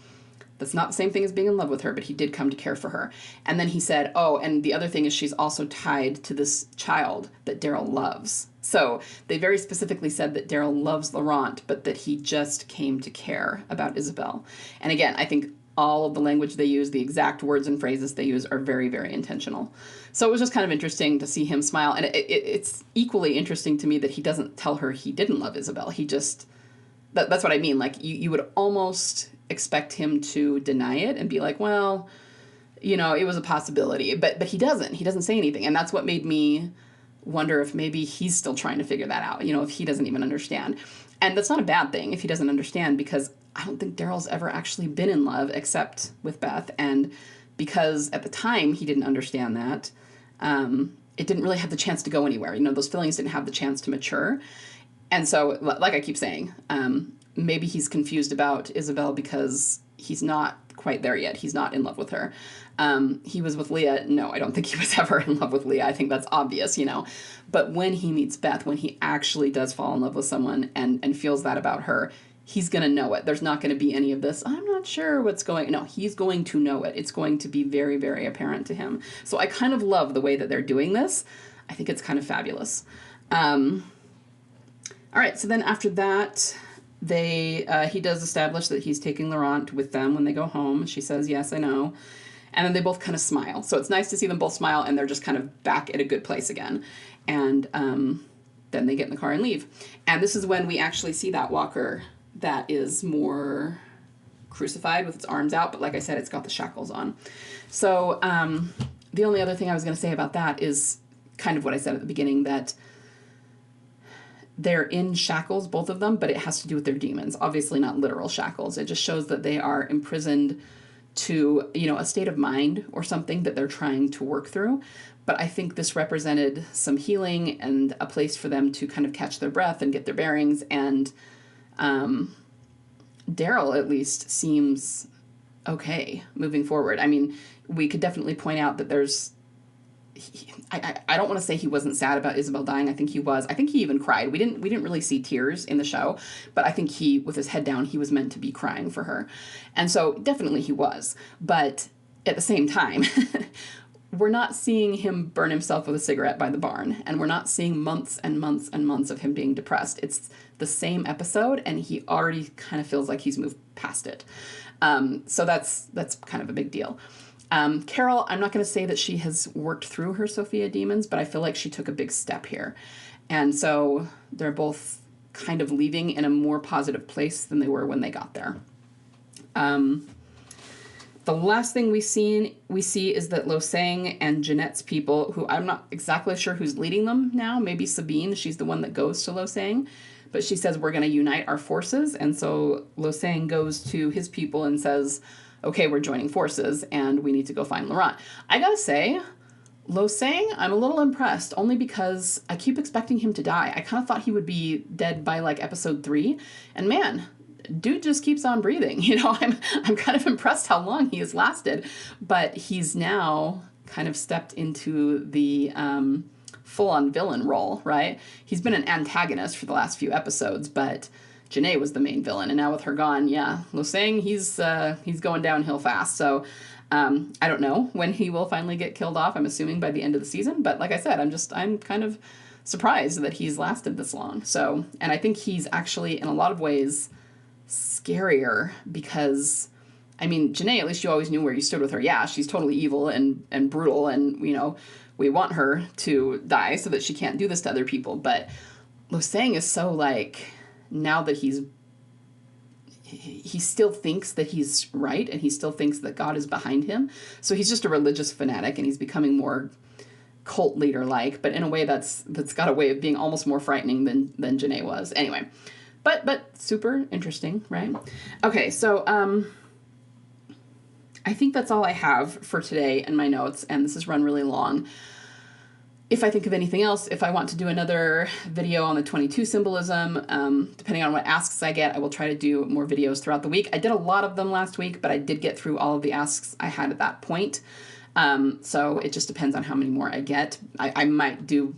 Speaker 1: That's not the same thing as being in love with her, but he did come to care for her. And then he said, and the other thing is she's also tied to this child that Daryl loves. So they very specifically said that Daryl loves Laurent, but that he just came to care about Isabelle. And again, I think all of the language they use, the exact words and phrases they use are very, very intentional. So it was just kind of interesting to see him smile. And it's equally interesting to me that he doesn't tell her he didn't love Isabelle. He just, that's what I mean. Like, you would almost expect him to deny it and be like, well, you know, it was a possibility. But he doesn't. He doesn't say anything. And that's what made me wonder if maybe he's still trying to figure that out, you know, if he doesn't even understand. And that's not a bad thing if he doesn't understand, because I don't think Daryl's ever actually been in love except with Beth. And because at the time he didn't understand that, it didn't really have the chance to go anywhere. You know, those feelings didn't have the chance to mature. And so, like I keep saying, maybe he's confused about Isabelle because he's not quite there yet. He's not in love with her. He was with Leah. No, I don't think he was ever in love with Leah. I think that's obvious, you know. But when he meets Beth, when he actually does fall in love with someone and feels that about her, he's going to know it. There's not going to be any of this, I'm not sure what's going... No, he's going to know it. It's going to be very, very apparent to him. So I kind of love the way that they're doing this. I think it's kind of fabulous. All right, so then after that, he does establish that he's taking Laurent with them when they go home. She says, yes, I know. And then they both kind of smile. So it's nice to see them both smile, and they're just kind of back at a good place again. And then they get in the car and leave. And this is when we actually see that walker that is more crucified with its arms out. But like I said, it's got the shackles on. So the only other thing I was going to say about that is kind of what I said at the beginning, that they're in shackles, both of them, but it has to do with their demons. Obviously not literal shackles. It just shows that they are imprisoned to, you know, a state of mind or something that they're trying to work through. But I think this represented some healing and a place for them to kind of catch their breath and get their bearings. And Daryl, at least, seems okay moving forward. I mean, we could definitely point out that there's... I don't want to say he wasn't sad about Isabelle dying. I think he was. I think he even cried. We didn't really see tears in the show, but I think he, with his head down, he was meant to be crying for her. And so definitely he was. But at the same time, we're not seeing him burn himself with a cigarette by the barn, and we're not seeing months and months and months of him being depressed. It's the same episode, and he already kind of feels like he's moved past it. So that's kind of a big deal. Carol, I'm not going to say that she has worked through her Sophia demons, but I feel like she took a big step here. And so they're both kind of leaving in a more positive place than they were when they got there. The last thing we see is that Losang and Jeanette's people, who I'm not exactly sure who's leading them now, maybe Sabine, she's the one that goes to Losang, but she says we're going to unite our forces. And so Losang goes to his people and says, okay, we're joining forces, and we need to go find Laurent. I gotta say, Losang, I'm a little impressed, only because I keep expecting him to die. I kind of thought he would be dead by, like, episode 3, and man, dude just keeps on breathing. You know, I'm kind of impressed how long he has lasted, but he's now kind of stepped into the full-on villain role, right? He's been an antagonist for the last few episodes, but Janae was the main villain, and now with her gone, yeah, Losang, he's going downhill fast. So I don't know when he will finally get killed off. I'm assuming by the end of the season, but like I said, I'm kind of surprised that he's lasted this long. So, and I think he's actually in a lot of ways scarier because, I mean, Janae, at least you always knew where you stood with her. Yeah, she's totally evil and brutal, and, you know, we want her to die so that she can't do this to other people. But Losang is so, like, now that he still thinks that he's right, and he still thinks that God is behind him. So he's just a religious fanatic, and he's becoming more cult leader-like, but in a way that's got a way of being almost more frightening than Janae was. Anyway, but super interesting, right? Okay, so I think that's all I have for today in my notes, and this has run really long. If I think of anything else, if I want to do another video on the 22 symbolism, depending on what asks I get, I will try to do more videos throughout the week. I did a lot of them last week, but I did get through all of the asks I had at that point. So it just depends on how many more I get. I might do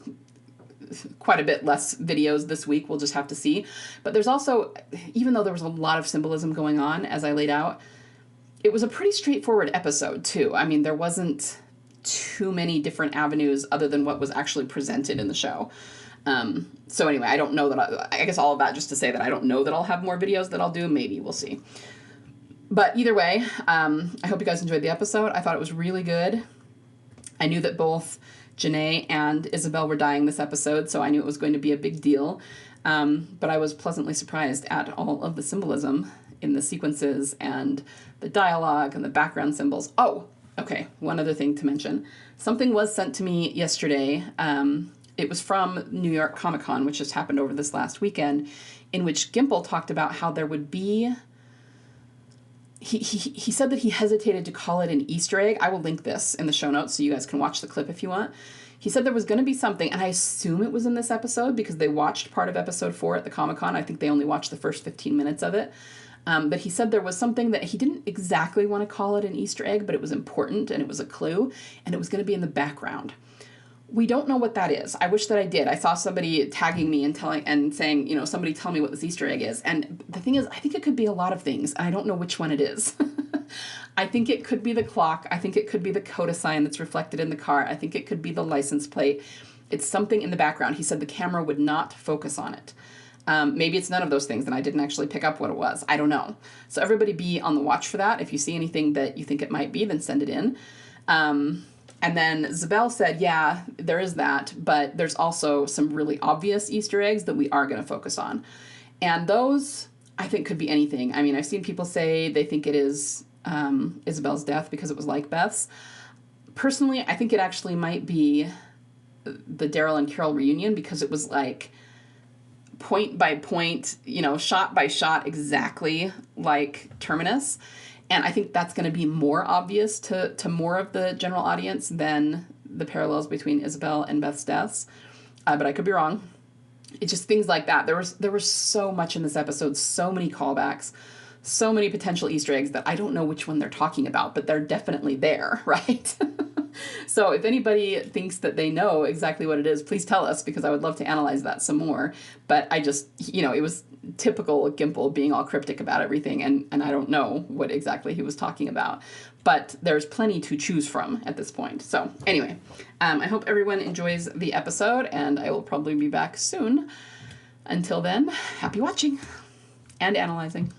Speaker 1: quite a bit less videos this week. We'll just have to see. But there's also, even though there was a lot of symbolism going on, as I laid out, it was a pretty straightforward episode, too. I mean, there wasn't too many different avenues other than what was actually presented in the show. So anyway, I don't know that I guess all of that just to say that I don't know that I'll have more videos that I'll do. Maybe, we'll see. But either way, I hope you guys enjoyed the episode. I thought it was really good. I knew that both Janae and Isabelle were dying this episode, so I knew it was going to be a big deal. But I was pleasantly surprised at all of the symbolism in the sequences and the dialogue and the background symbols. Oh, okay, one other thing to mention. Something was sent to me yesterday. It was from New York Comic Con, which just happened over this last weekend, in which Gimple talked about how there would be... He said that he hesitated to call it an Easter egg. I will link this in the show notes so you guys can watch the clip if you want. He said there was going to be something, and I assume it was in this episode because they watched part of episode 4 at the Comic-Con. I think they only watched the first 15 minutes of it. But he said there was something that he didn't exactly want to call it an Easter egg, but it was important and it was a clue, and it was going to be in the background. We don't know what that is. I wish that I did. I saw somebody tagging me and saying, you know, somebody tell me what this Easter egg is. And the thing is, I think it could be a lot of things. I don't know which one it is. I think it could be the clock. I think it could be the CODA sign that's reflected in the car. I think it could be the license plate. It's something in the background. He said the camera would not focus on it. Maybe it's none of those things, and I didn't actually pick up what it was. I don't know. So everybody be on the watch for that. If you see anything that you think it might be, then send it in. And then Isabelle said, yeah, there is that, but there's also some really obvious Easter eggs that we are going to focus on. And those, I think, could be anything. I mean, I've seen people say they think it is Isabelle's death because it was like Beth's. Personally, I think it actually might be the Daryl and Carol reunion because it was like point by point, you know, shot by shot, exactly like Terminus. And I think that's going to be more obvious to more of the general audience than the parallels between Isabelle and Beth's deaths. But I could be wrong. It's just things like that. There was so much in this episode, so many callbacks, so many potential Easter eggs that I don't know which one they're talking about, but they're definitely there, right? So if anybody thinks that they know exactly what it is, please tell us because I would love to analyze that some more. But I just, you know, it was typical Gimple being all cryptic about everything, and I don't know what exactly he was talking about. But there's plenty to choose from at this point. So anyway, I hope everyone enjoys the episode, and I will probably be back soon. Until then, happy watching and analyzing.